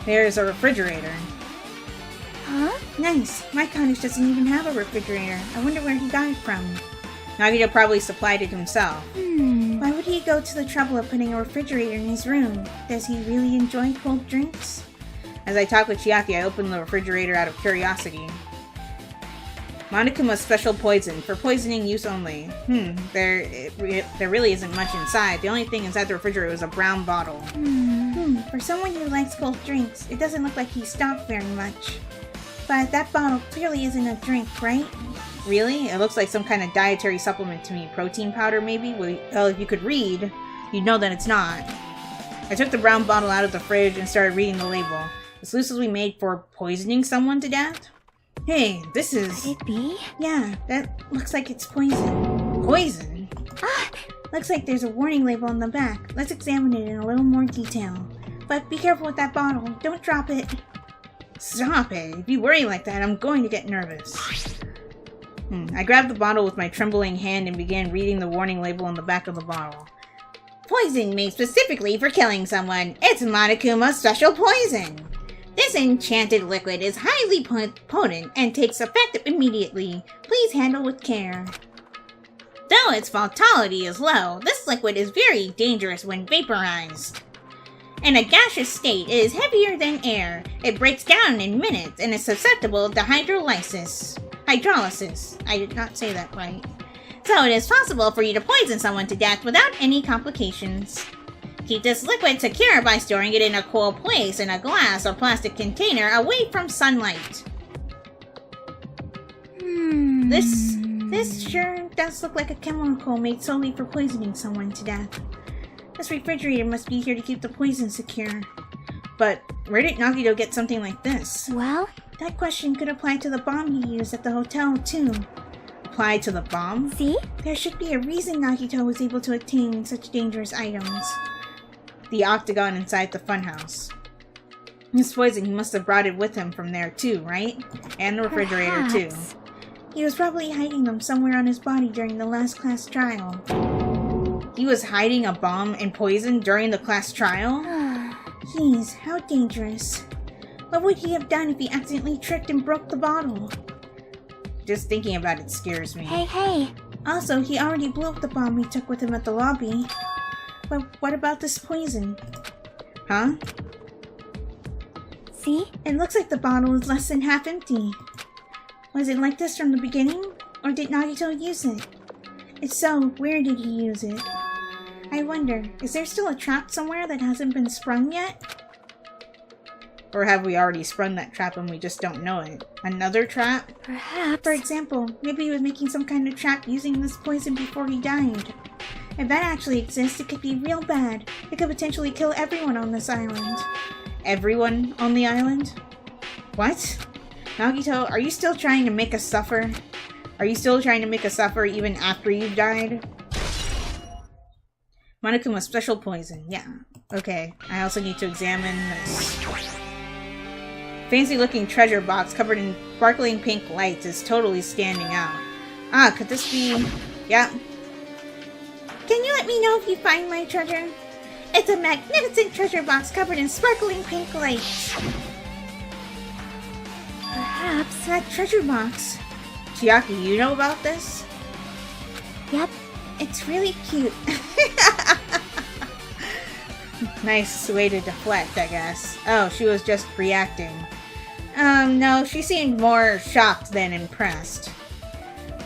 There's a refrigerator. Huh? Nice. My cottage doesn't even have a refrigerator. I wonder where he got it from. Nagito probably supplied it himself. Why would he go to the trouble of putting a refrigerator in his room? Does he really enjoy cold drinks? As I talk with Chiaki, I open the refrigerator out of curiosity. Monokuma's special poison, for poisoning use only. There really isn't much inside. The only thing inside the refrigerator was a brown bottle. For someone who likes cold drinks, it doesn't look like he stopped very much. But that bottle clearly isn't a drink, right? Really? It looks like some kind of dietary supplement to me. Protein powder, maybe? Well, if you could read, you'd know that it's not. I took the brown bottle out of the fridge and started reading the label. It's loosely made for poisoning someone to death? Hey, this is... Could it be? Yeah, that looks like it's poison. poison? Looks like there's a warning label on the back. Let's examine it in a little more detail. But be careful with that bottle. Don't drop it. Stop it. If you worry like that, I'm going to get nervous. I grabbed the bottle with my trembling hand and began reading the warning label on the back of the bottle. Poison made specifically for killing someone. It's Monokuma's special poison. This enchanted liquid is highly potent and takes effect immediately. Please handle with care. Though its vitality is low, this liquid is very dangerous when vaporized. In a gaseous state, it is heavier than air. It breaks down in minutes and is susceptible to hydrolysis. I did not say that right. So it is possible for you to poison someone to death without any complications. Keep this liquid secure by storing it in a cool place in a glass or plastic container away from sunlight. This sure does look like a chemical made solely for poisoning someone to death. This refrigerator must be here to keep the poison secure. But where did Nagito get something like this? Well, That question could apply to the bomb he used at the hotel, too. Apply to the bomb? see? There should be a reason Nagito was able to attain such dangerous items. The octagon inside the funhouse. This poison, he must have brought it with him from there too, right? And the refrigerator too. Perhaps. He was probably hiding them somewhere on his body during the last class trial. He was hiding a bomb and poison during the class trial? Jeez, how dangerous. What would he have done if he accidentally tripped and broke the bottle? Just thinking about it scares me. Hey. Also, he already blew up the bomb he took with him at the lobby. But what about this poison? Huh? See? It looks like the bottle is less than half empty. Was it like this from the beginning? Or did Nagito use it? If so, where did he use it? I wonder, is there still a trap somewhere that hasn't been sprung yet? Or have we already sprung that trap and we just don't know it? Another trap? Perhaps. For example, maybe he was making some kind of trap using this poison before he died. If that actually exists, it could be real bad. It could potentially kill everyone on this island. Everyone on the island? What? Nagito, are you still trying to make us suffer? Are you still trying to make us suffer even after you've died? Monokuma's special poison. Yeah. Okay. I also need to examine this. Fancy looking treasure box covered in sparkling pink lights is totally standing out. Ah, could this be... Yeah. Can you let me know if you find my treasure? It's a magnificent treasure box covered in sparkling pink lights. Perhaps. That treasure box. Chiaki, you know about this? Yep. It's really cute. Nice way to deflect, I guess. Oh, she was just reacting. No, she seemed more shocked than impressed.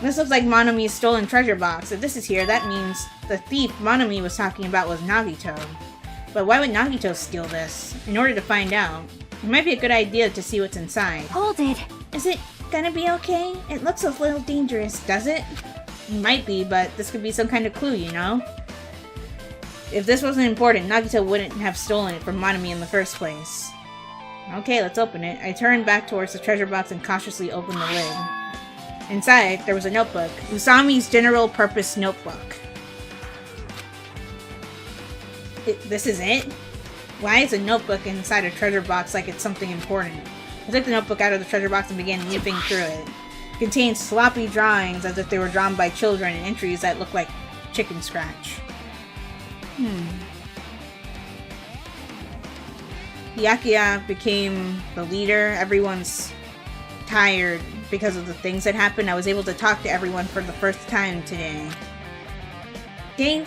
This looks like Monomi's stolen treasure box. If this is here, that means the thief Monomi was talking about was Nagito. But why would Nagito steal this? In order to find out, it might be a good idea to see what's inside. Hold it. Is it gonna be okay? It looks a little dangerous. Does it? It might be, but this could be some kind of clue, you know? If this wasn't important, Nagito wouldn't have stolen it from Monomi in the first place. Okay, let's open it. I turned back towards the treasure box and cautiously opened the lid. Inside, there was a notebook. Usami's general purpose notebook. This is it? Why is a notebook inside a treasure box like it's something important? I took the notebook out of the treasure box and began leafing through it. It contained sloppy drawings as if they were drawn by children and entries that looked like chicken scratch. Yakuya became the leader. Everyone's tired because of the things that happened. I was able to talk to everyone for the first time today. Day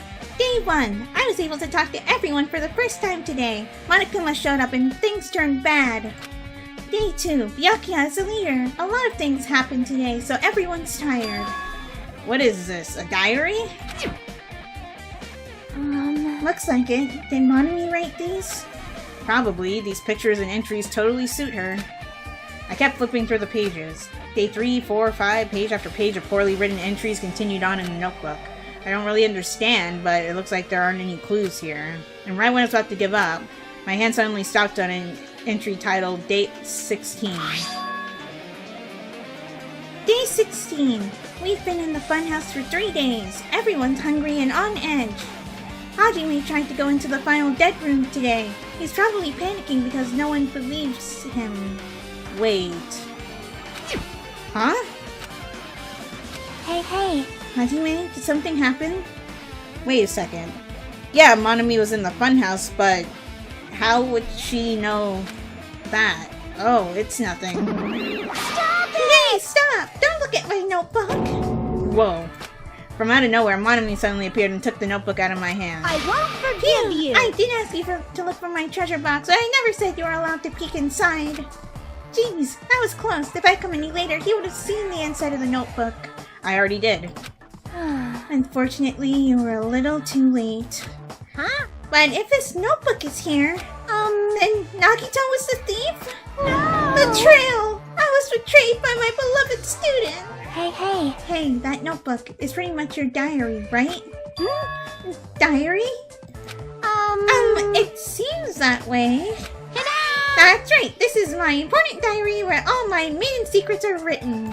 1. I was able to talk to everyone for the first time today. Monokuma showed up and things turned bad. Day 2. Byakuya is the leader. A lot of things happened today, so everyone's tired. What is this? A diary? Looks like it. Did Monomi write these? Probably. These pictures and entries totally suit her. I kept flipping through the pages. Day 3, 4, 5, page after page of poorly written entries continued on in the notebook. I don't really understand, but it looks like there aren't any clues here. And right when I was about to give up, my hand suddenly stopped on an entry titled Date 16. Day 16. We've been in the funhouse for 3 days. Everyone's hungry and on edge. Hajime tried to go into the final dead room today. He's probably panicking because no one believes him. Wait. Huh? Hey. Hajime, did something happen? Wait a second. Yeah, Monomi was in the funhouse, but how would she know that? Oh, it's nothing. Stop it! Hey, stop! Don't look at my notebook! Whoa. From out of nowhere, Monomi suddenly appeared and took the notebook out of my hand. I won't forgive you. I did ask you to look for my treasure box, but I never said you were allowed to peek inside. Jeez, that was close. If I'd come any later, he would have seen the inside of the notebook. I already did. Unfortunately, you were a little too late. Huh? But if this notebook is here, then Nagito was the thief? No. Betrayal! I was betrayed by my beloved student! Hey. Hey, that notebook is pretty much your diary, right? Diary? It seems that way. Ta-da! That's right, this is my important diary where all my maiden secrets are written.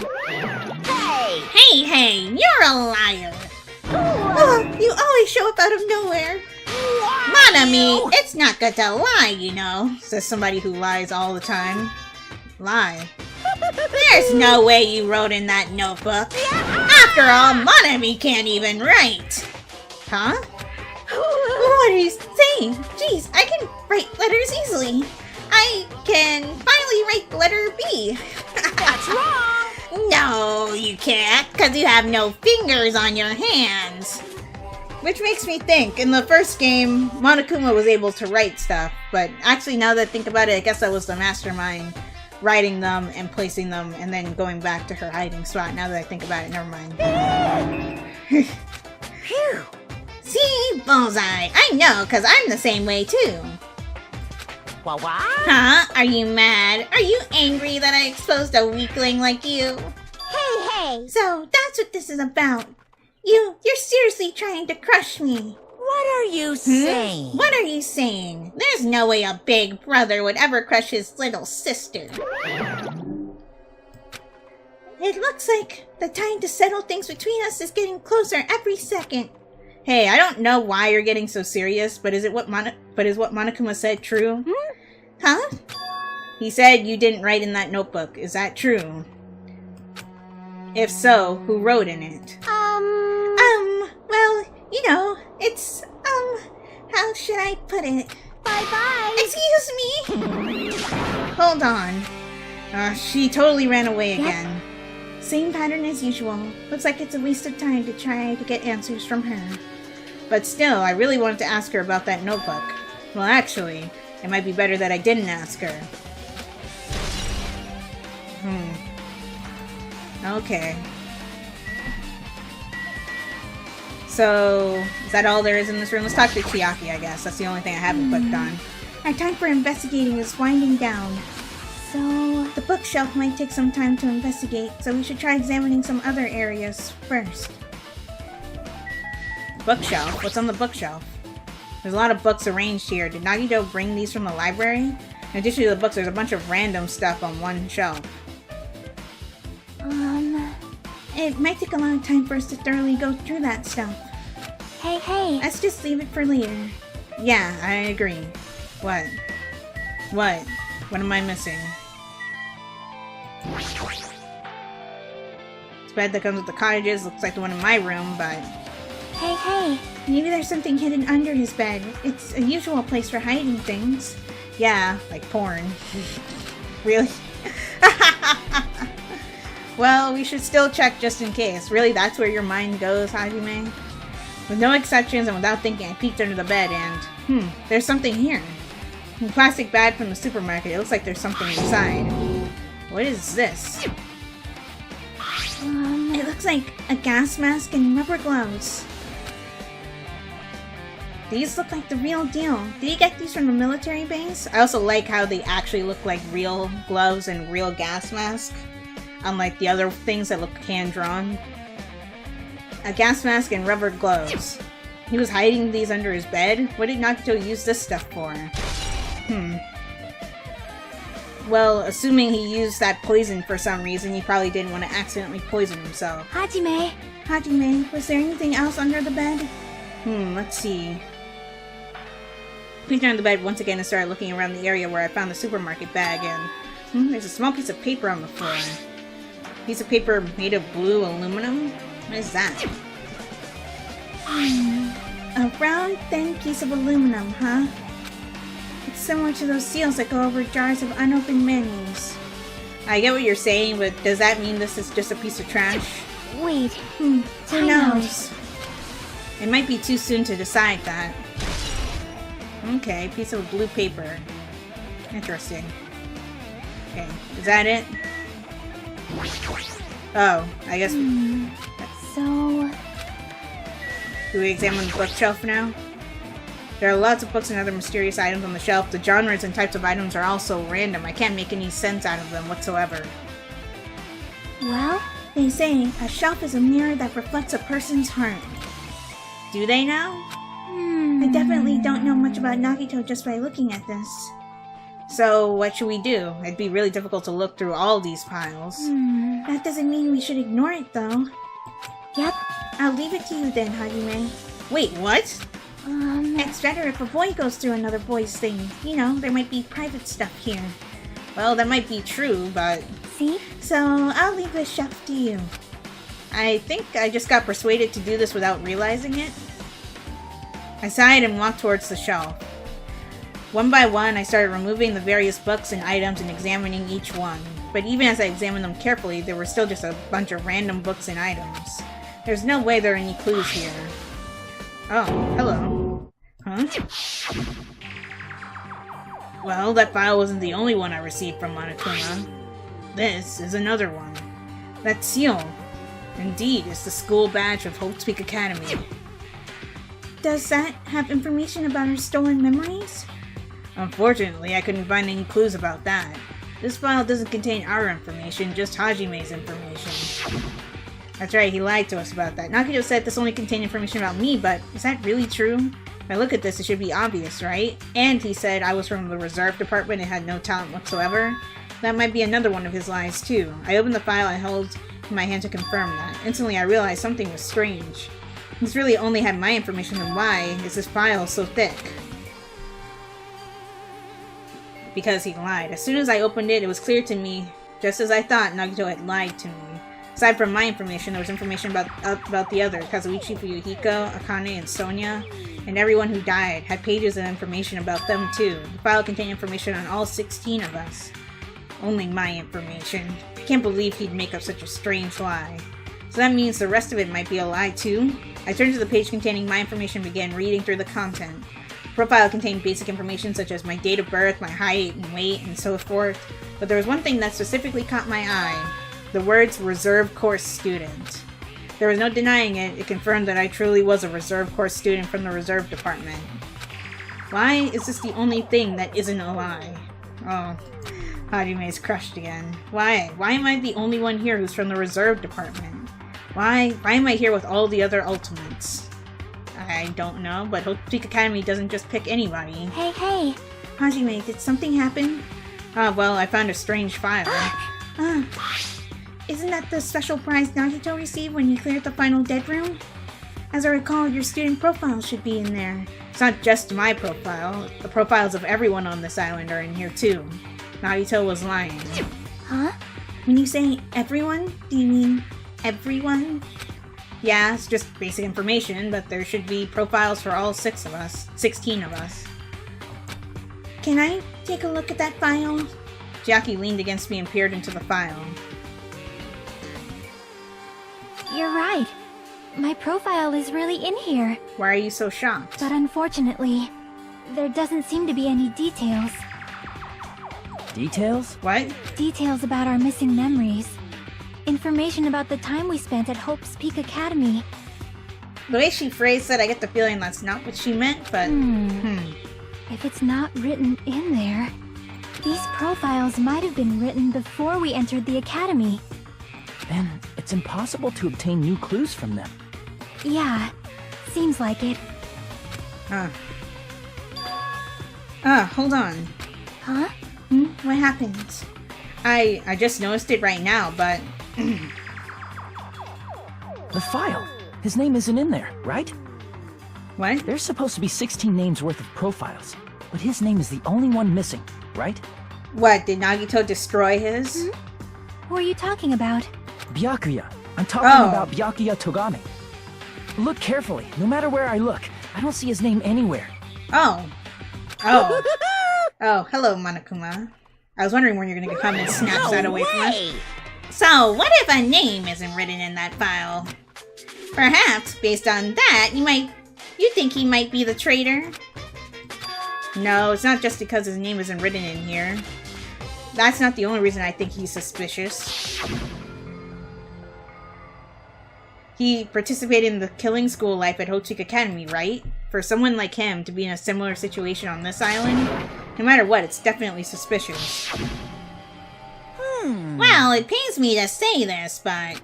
Hey! Hey, you're a liar! Oh, you always show up out of nowhere. Monomi, it's not good to lie, you know, says somebody who lies all the time. Lie. There's no way you wrote in that notebook. After all, Monomi can't even write. Huh? What are you saying? Jeez, I can write letters easily. I can finally write the letter B. That's wrong! No, you can't, because you have no fingers on your hands. Which makes me think, in the first game, Monokuma was able to write stuff, but actually now that I think about it, I guess that was the mastermind writing them and placing them and then going back to her hiding spot. Now that I think about it, never mind. Phew! See? Bullseye. I know, because I'm the same way too. What? Huh? Are you mad? Are you angry that I exposed a weakling like you? Hey! So, that's what this is about. You're seriously trying to crush me. What are you saying? What are you saying? There's no way a big brother would ever crush his little sister. It looks like the time to settle things between us is getting closer every second. Hey, I don't know why you're getting so serious, but is what Monokuma said true? Huh? He said you didn't write in that notebook. Is that true? If so, who wrote in it? Well, you know, it's, how should I put it? Bye-bye! Excuse me? Hold on. She totally ran away again. Same pattern as usual. Looks like it's a waste of time to try to get answers from her. But still, I really wanted to ask her about that notebook. Well, actually, it might be better that I didn't ask her. Okay. So, is that all there is in this room? Let's talk to Chiaki, I guess. That's the only thing I haven't clicked on. Our time for investigating is winding down. So, the bookshelf might take some time to investigate, so we should try examining some other areas first. Bookshelf? What's on the bookshelf? There's a lot of books arranged here. Did Nagito bring these from the library? In addition to the books, there's a bunch of random stuff on one shelf. It might take a long time for us to thoroughly go through that stuff. Hey. Let's just leave it for later. Yeah, I agree. What? What? What am I missing? This bed that comes with the cottages looks like the one in my room, but... Hey. Maybe there's something hidden under his bed. It's a usual place for hiding things. Yeah, like porn. Really? Well, we should still check just in case. Really, that's where your mind goes, Hajime? With no exceptions and without thinking, I peeked under the bed and... there's something here. A plastic bag from the supermarket. It looks like there's something inside. What is this? It looks like a gas mask and rubber gloves. These look like the real deal. Did you get these from the military base? I also like how they actually look like real gloves and real gas mask. Unlike the other things that look hand-drawn. A gas mask and rubber gloves. He was hiding these under his bed? What did Nagito use this stuff for? Well, assuming he used that poison for some reason, he probably didn't want to accidentally poison himself. Hajime, was there anything else under the bed? Let's see. Peeked under the bed once again and started looking around the area where I found the supermarket bag, and there's a small piece of paper on the floor. Piece of paper made of blue aluminum? What is that? A round, thin piece of aluminum, huh? It's similar to those seals that go over jars of unopened menus. I get what you're saying, but does that mean this is just a piece of trash? wait. Who Time knows? It might be too soon to decide that. Okay, piece of blue paper. Interesting. Okay, is that it? Oh, I guess... So... Do we examine the bookshelf now? There are lots of books and other mysterious items on the shelf. The genres and types of items are also random. I can't make any sense out of them whatsoever. Well, They say a shelf is a mirror that reflects a person's heart. Do they now? I definitely don't know much about Nagito just by looking at this. So, what should we do? It'd be really difficult to look through all these piles. That doesn't mean we should ignore it, though. yep. I'll leave it to you then, Hajime. Wait, what? It's better if a boy goes through another boy's thing. You know, there might be private stuff here. Well, that might be true, but... See? So, I'll leave the shelf to you. I think I just got persuaded to do this without realizing it. I sighed and walked towards the shelf. One by one, I started removing the various books and items and examining each one. But even as I examined them carefully, there were still just a bunch of random books and items. There's no way there are any clues here. Oh, hello. Huh? Well, that file wasn't the only one I received from Monokuma. This is another one. That seal. Indeed, it's the school badge of Hope's Peak Academy. Does that have information about her stolen memories? Unfortunately, I couldn't find any clues about that. This file doesn't contain our information, just Hajime's information. That's right, he lied to us about that. Nagito said this only contained information about me, but is that really true? If I look at this, it should be obvious, right? And he said I was from the reserve department and had no talent whatsoever. That might be another one of his lies, too. I opened the file I held in my hand to confirm that. Instantly, I realized something was strange. He's really only had my information, then why is this file so thick? Because he lied. As soon as I opened it, it was clear to me, just as I thought, Nagito had lied to me. Aside from my information, there was information about the others, Kazuichi, Fuyuhiko, Akane, and Sonia, and everyone who died had pages of information about them too. The file contained information on all 16 of us. Only my information. I can't believe he'd make up such a strange lie. So that means the rest of it might be a lie too? I turned to the page containing my information and began reading through the content. The profile contained basic information such as my date of birth, my height and weight, and so forth, but there was one thing that specifically caught my eye. The words reserve course student. There was no denying it. It confirmed that I truly was a reserve course student from the reserve department. Why is this the only thing that isn't a lie? Oh, Hajime's crushed again. Why? Why am I the only one here who's from the reserve department? Why am I here with all the other ultimates? I don't know, but Hope Peak Academy doesn't just pick anybody. Hey. Hajime, did something happen? Well, I found a strange file. Isn't that the special prize Nagito received when you cleared the final dead room? As I recall, your student profile should be in there. It's not just my profile. The profiles of everyone on this island are in here too. Nagito was lying. Huh? When you say everyone, do you mean everyone? Yeah, it's just basic information, but there should be profiles for all 16 of us. Can I take a look at that file? Chiaki leaned against me and peered into the file. You're right. My profile is really in here. Why are you so shocked? But unfortunately, there doesn't seem to be any details. Details? What? Details about our missing memories. Information about the time we spent at Hope's Peak Academy. The way she phrased it, I get the feeling that's not what she meant, but... If it's not written in there, these profiles might have been written before we entered the academy. Then it's impossible to obtain new clues from them. Yeah, seems like it. Hold on. Huh? What happened? I just noticed it right now, but... The file! His name isn't in there, right? What? There's supposed to be 16 names worth of profiles, but his name is the only one missing, right? What, did Nagito destroy his? Who are you talking about? Byakuya. I'm talking about Byakuya Togame. Look carefully. No matter where I look, I don't see his name anywhere. Oh, hello, Monokuma. I was wondering when you're gonna come and snatch that away from us. So, what if a name isn't written in that file? Perhaps, based on that, you think he might be the traitor? No, it's not just because his name isn't written in here. That's not the only reason I think he's suspicious. He participated in the killing school life at Hochik Academy, right? For someone like him to be in a similar situation on this island, no matter what, it's definitely suspicious. Well, it pains me to say this, but...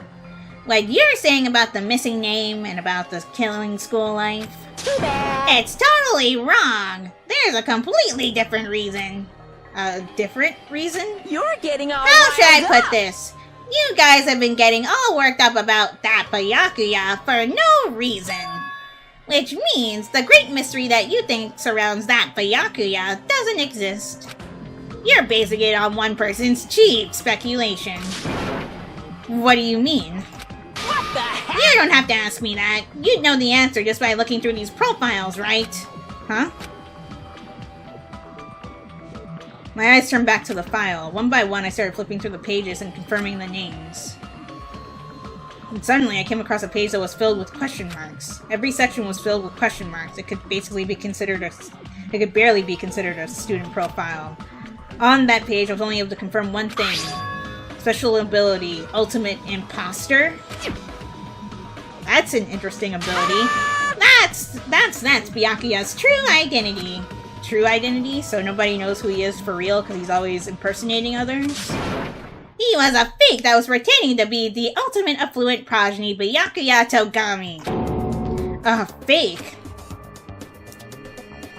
what you're saying about the missing name and about the killing school life... Too bad. It's totally wrong! There's a completely different reason. A different reason? You're getting all How should I riled put up. this? You guys have been getting all worked up about that Byakuya for no reason. Which means the great mystery that you think surrounds that Byakuya doesn't exist. You're basing it on one person's cheap speculation. What do you mean? What the heck? You don't have to ask me that. You'd know the answer just by looking through these profiles, right? Huh? My eyes turned back to the file. One by one, I started flipping through the pages and confirming the names. And suddenly, I came across a page that was filled with question marks. Every section was filled with question marks. It could barely be considered a student profile. On that page, I was only able to confirm one thing. Special ability, Ultimate Imposter? That's an interesting ability. That's Byakuya's true identity. true identity, so nobody knows who he is for real because he's always impersonating others. He was a fake that was pretending to be the ultimate affluent progeny Byakuya Togami. A fake?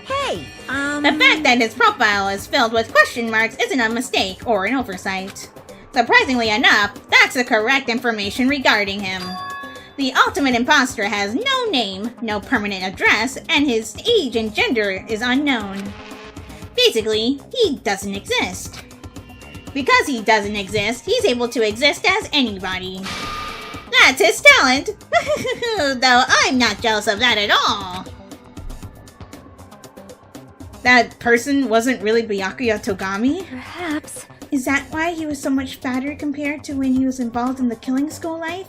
Hey, The fact that his profile is filled with question marks isn't a mistake or an oversight. Surprisingly enough, that's the correct information regarding him. The ultimate imposter has no name, no permanent address, and his age and gender is unknown. Basically, he doesn't exist. Because he doesn't exist, he's able to exist as anybody. That's his talent! Though I'm not jealous of that at all. That person wasn't really Byakuya Togami? Perhaps. Is that why he was so much fatter compared to when he was involved in the killing school life?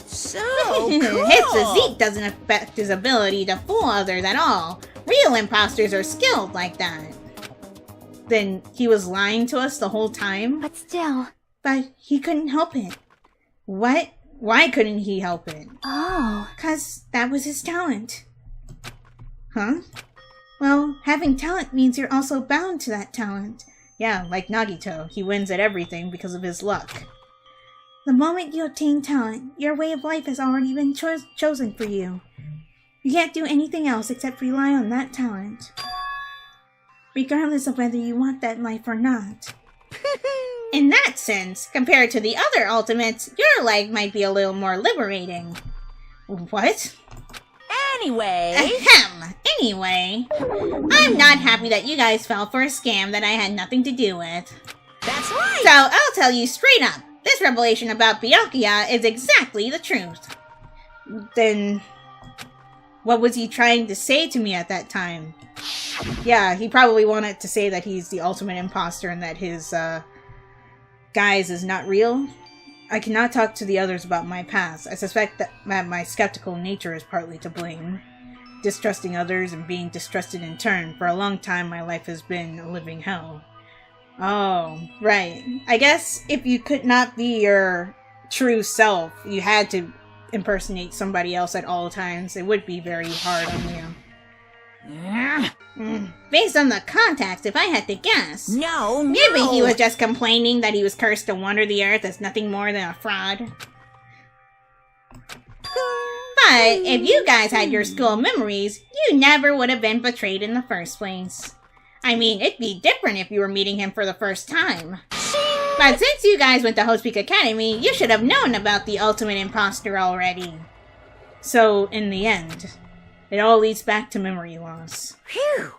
so cool. His physique doesn't affect his ability to fool others at all. Real imposters are skilled like that. Then he was lying to us the whole time? But still. But he couldn't help it. What? Why couldn't he help it? Oh. 'Cause that was his talent. Huh? Well, having talent means you're also bound to that talent. Yeah, like Nagito. He wins at everything because of his luck. The moment you obtain talent, your way of life has already been chosen for you. You can't do anything else except rely on that talent. Regardless of whether you want that life or not. In that sense, compared to the other ultimates, your life might be a little more liberating. What? Anyway, Ahem! Anyway, I'm not happy that you guys fell for a scam that I had nothing to do with. that's right. So I'll tell you straight up, this revelation about Byakuya is exactly the truth. Then, what was he trying to say to me at that time? Yeah, he probably wanted to say that he's the ultimate imposter and that his, guise is not real. I cannot talk to the others about my past. I suspect that my skeptical nature is partly to blame. Distrusting others and being distrusted in turn. For a long time, my life has been a living hell. Oh, right. I guess if you could not be your true self, you had to impersonate somebody else at all times. It would be very hard on you. Based on the context, if I had to guess, No, maybe no. he was just complaining that he was cursed to wander the earth as nothing more than a fraud. But if you guys had your school memories, you never would have been betrayed in the first place. I mean, it'd be different if you were meeting him for the first time. But since you guys went to Host Peak Academy, you should have known about the ultimate imposter already. So, in the end, it all leads back to memory loss. Phew.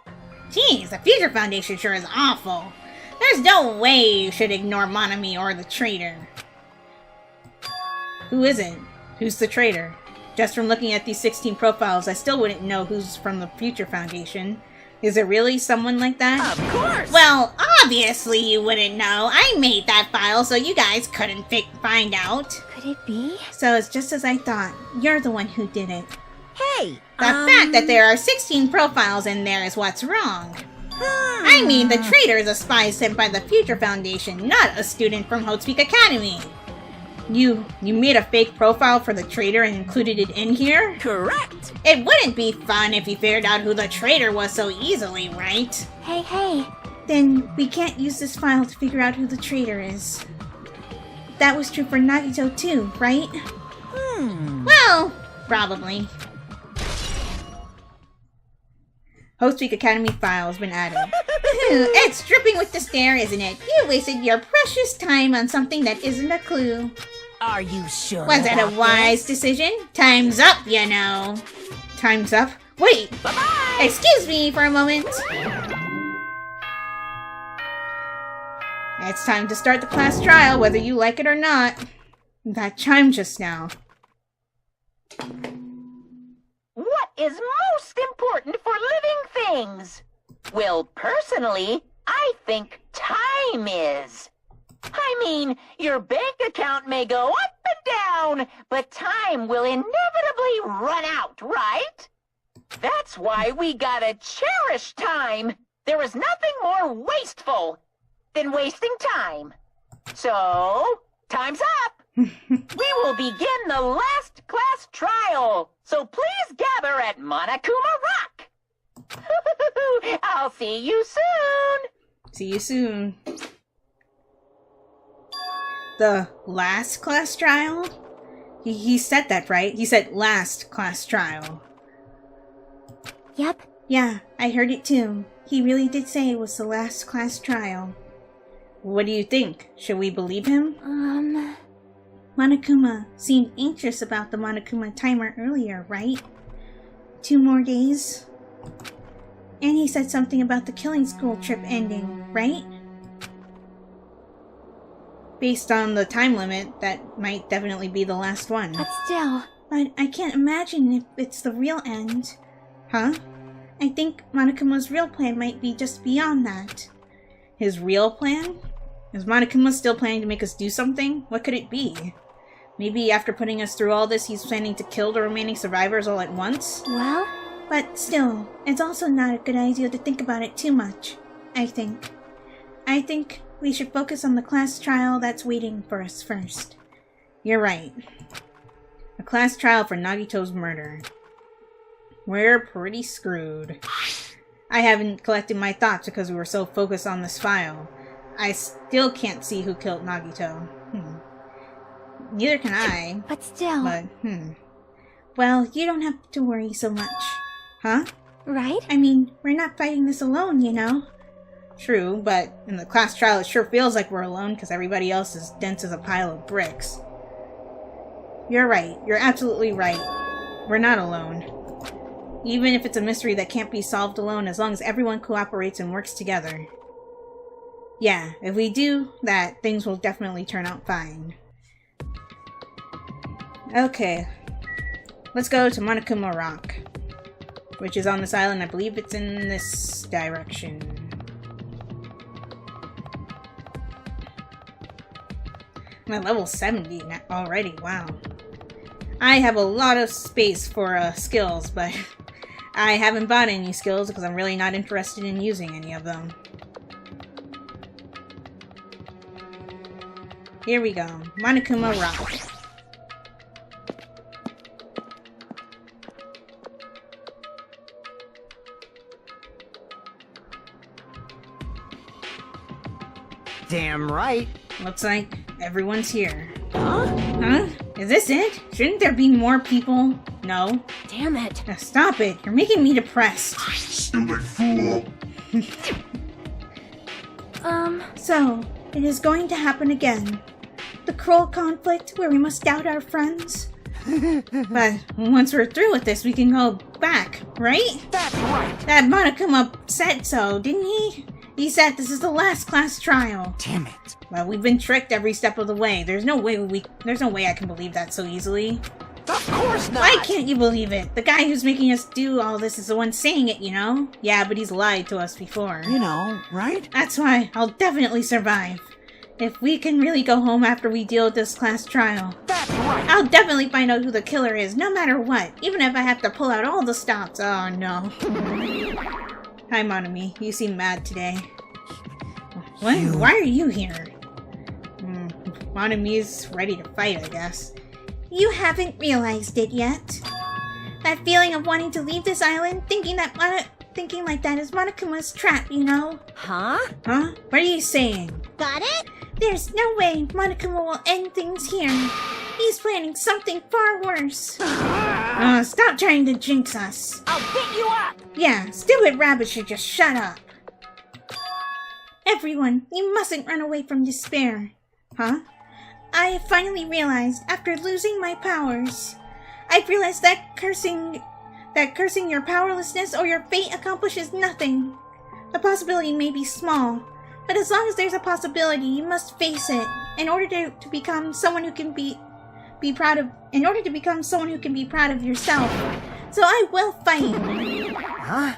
Jeez, the Future Foundation sure is awful. There's no way you should ignore Monami or the traitor. Who is it? Who's the traitor? Just from looking at these 16 profiles, I still wouldn't know who's from the Future Foundation. Is it really someone like that? Of course. Well, obviously you wouldn't know. I made that file so you guys couldn't find out. Could it be? So it's just as I thought. You're the one who did it. Hey, The fact that there are 16 profiles in there is what's wrong. I mean, the traitor is a spy sent by the Future Foundation, not a student from Host Peak Academy. You made a fake profile for the traitor and included it in here? correct. It wouldn't be fun if you figured out who the traitor was so easily, right? Hey. Then we can't use this file to figure out who the traitor is. That was true for Nagito too, right? Well, probably. Host Peak Academy file has been added. It's dripping with despair, isn't it? You wasted your precious time on something that isn't a clue. Are you sure? Was that a about wise this? decision? Time's up, you know. Time's up? Wait! Bye-bye. Excuse me for a moment. It's time to start the class trial, whether you like it or not. That chimed just now. What is most important for living things? Well, personally, I think time is. I mean, your bank account may go up and down, but time will inevitably run out, right? That's why we gotta cherish time. There is nothing more wasteful than wasting time. So, time's up. We will begin the last class trial. So please gather at Monokuma Rock. I'll see you soon. See you soon. The last class trial? He said that, right? He said last class trial. Yep. Yeah, I heard it too. He really did say it was the last class trial. What do you think? Should we believe him? Monokuma seemed anxious about the Monokuma timer earlier, right? 2 more days? And he said something about the killing school trip ending, right? Based on the time limit, that might definitely be the last one. But still... But I can't imagine if it's the real end. Huh? I think Monokuma's real plan might be just beyond that. His real plan? Is Monokuma still planning to make us do something? What could it be? Maybe after putting us through all this, he's planning to kill the remaining survivors all at once? Well... But still, it's also not a good idea to think about it too much, I think. I think we should focus on the class trial that's waiting for us first. You're right. A class trial for Nagito's murder. We're pretty screwed. I haven't collected my thoughts because we were so focused on this file. I still can't see who killed Nagito. Neither can I. But still... But, Well, you don't have to worry so much. Huh? Right? I mean, we're not fighting this alone, you know? True, but in the class trial it sure feels like we're alone because everybody else is dense as a pile of bricks. You're right. You're absolutely right. We're not alone. Even if it's a mystery that can't be solved alone, as long as everyone cooperates and works together. Yeah, if we do that, things will definitely turn out fine. Okay. Let's go to Monokuma Rock, which is on this island. I believe it's in this direction. I'm at level 70 already, wow. I have a lot of space for skills, but I haven't bought any skills because I'm really not interested in using any of them. Here we go, Monokuma Rock. Damn right. Looks like everyone's here. Huh? Huh? Is this it? Shouldn't there be more people? No. Damn it. Now stop it. You're making me depressed. So, it is going to happen again. The cruel conflict where we must doubt our friends. But once we're through with this, we can go back, right? That's right. That Monokuma said so, didn't he? He said this is the last class trial. Damn it. Well, we've been tricked every step of the way. There's no way I can believe that so easily. Of course not. Why can't you believe it? The guy who's making us do all this is the one saying it, you know? Yeah, but he's lied to us before. You know, right? That's why I'll definitely survive. If we can really go home after we deal with this class trial. That's right. I'll definitely find out who the killer is, no matter what. Even if I have to pull out all the stops. Oh, no. Hi, Monami. You seem mad today. What? Why are you here? Monami's ready to fight, I guess. You haven't realized it yet. That feeling of wanting to leave this island, thinking like that is Monokuma's trap, you know? Huh? Huh? What are you saying? Got it? There's no way Monokuma will end things here. He's planning something far worse. Stop trying to jinx us. I'll beat you up. Yeah, stupid rabbit should just shut up. Everyone, you mustn't run away from despair. Huh? I have finally realized, after losing my powers, I've realized that cursing your powerlessness or your fate accomplishes nothing. The possibility may be small, but as long as there's a possibility, you must face it in order to become someone who can be proud of. In order to become someone who can be proud of yourself. So I will fight. Huh?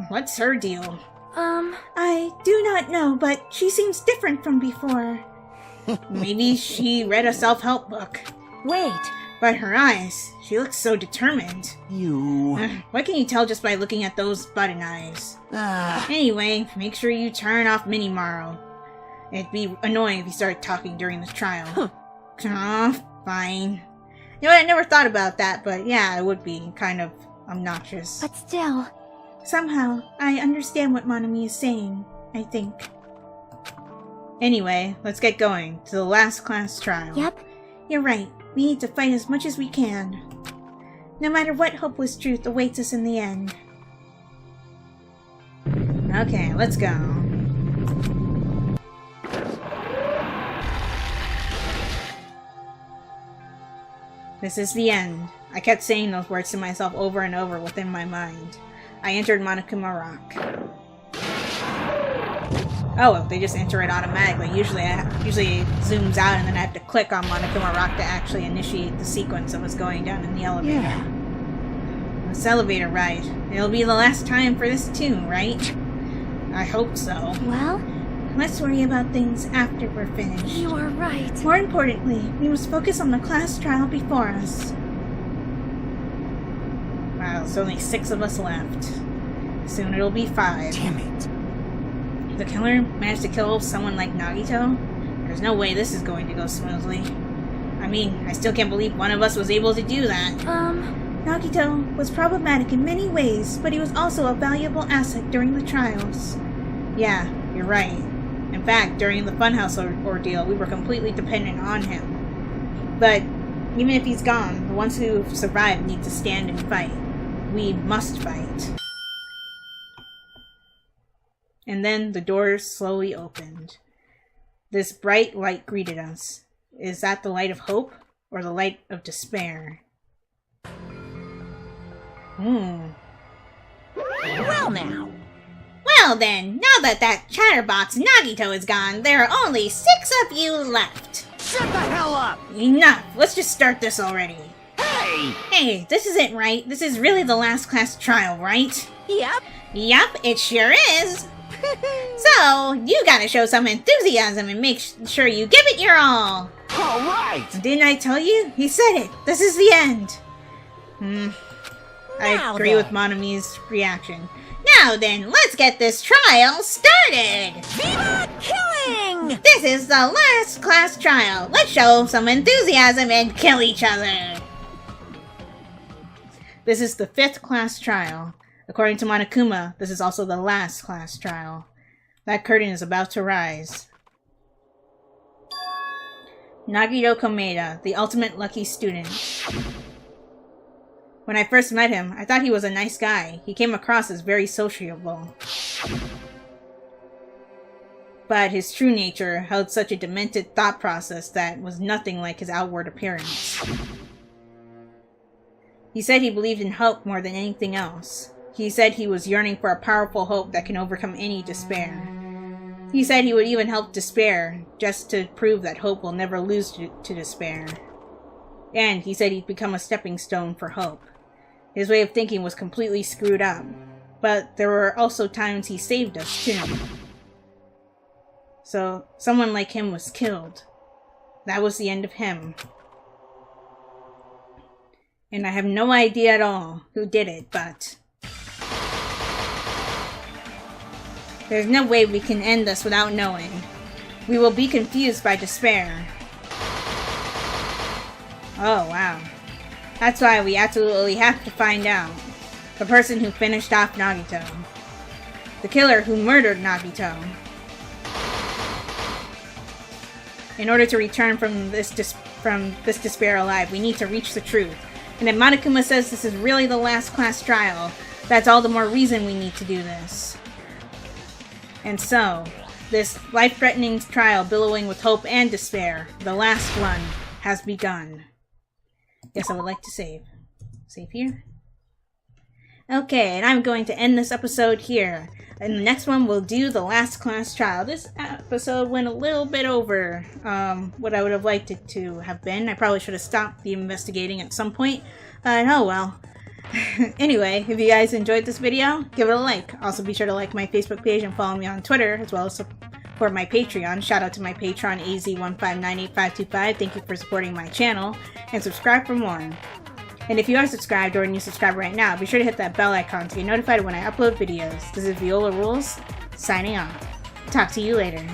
What's her deal? I do not know, but she seems different from before. Maybe she read a self-help book. Wait. But her eyes, she looks so determined. You. What can you tell just by looking at those button eyes? Anyway, make sure you turn off Minimaro. It'd be annoying if you started talking during the trial. Fine. You know, I never thought about that, but yeah, it would be kind of obnoxious. But still... Somehow, I understand what Monami is saying, I think. Anyway, let's get going to the last class trial. Yep. You're right. We need to fight as much as we can. No matter what hopeless truth awaits us in the end. Okay, let's go. This is the end. I kept saying those words to myself over and over within my mind. I entered Monokuma Rock. Oh, they just enter it automatically. Usually it zooms out and then I have to click on Monokuma Rock to actually initiate the sequence of us going down in the elevator. Yeah. This elevator ride. It'll be the last time for this too, right? I hope so. Well, Let's worry about things after we're finished. you are right. More importantly, we must focus on the class trial before us. Wow, there's only 6 of us left. Soon it'll be 5. Damn it. If the killer managed to kill someone like Nagito, there's no way this is going to go smoothly. I mean, I still can't believe one of us was able to do that. Nagito was problematic in many ways, but he was also a valuable asset during the trials. Yeah, you're right. In fact, during the Funhouse ordeal, we were completely dependent on him. But even if he's gone, the ones who survived need to stand and fight. We must fight. And then the doors slowly opened. This bright light greeted us. Is that the light of hope or the light of despair? Well now. Well then, now that chatterbox Nagito is gone, there are only 6 of you left. Shut the hell up! Enough! Let's just start this already. Hey! Hey, this isn't right. This is really the last class trial, right? Yep. Yup, it sure is. So, you gotta show some enthusiasm and make sure you give it your all. All right! Didn't I tell you? He said it! This is the end! I Now agree with then. Monami's reaction. Now then, let's get this trial started. Viva killing! This is the last class trial. Let's show some enthusiasm and kill each other. This is the 5th class trial. According to Monokuma, this is also the last class trial. That curtain is about to rise. Nagito Komeda, the ultimate lucky student. When I first met him, I thought he was a nice guy. He came across as very sociable. But his true nature held such a demented thought process that was nothing like his outward appearance. He said he believed in hope more than anything else. He said he was yearning for a powerful hope that can overcome any despair. He said he would even help despair, just to prove that hope will never lose to despair. And he said he'd become a stepping stone for hope. His way of thinking was completely screwed up, but there were also times he saved us too. So, someone like him was killed. That was the end of him. And I have no idea at all who did it, but there's no way we can end this without knowing. We will be confused by despair. Oh, wow. That's why we absolutely have to find out. The person who finished off Nagito. The killer who murdered Nagito. In order to return from this despair alive, we need to reach the truth. And if Monokuma says this is really the last class trial, that's all the more reason we need to do this. And so, this life-threatening trial billowing with hope and despair, the last one, has begun. Yes, I would like to save. Save here. Okay, and I'm going to end this episode here. In the next one, we'll do the last class trial. This episode went a little bit over what I would have liked it to have been. I probably should have stopped the investigating at some point. Oh well. Anyway, if you guys enjoyed this video, give it a like. Also be sure to like my Facebook page and follow me on Twitter, as well as support my Patreon. Shout out to my patron AZ1598525. Thank you for supporting my channel, and subscribe for more. And if you are subscribed or a new subscriber right now, be sure to hit that bell icon to get notified when I upload videos. This is Viola Rules, signing off. Talk to you later.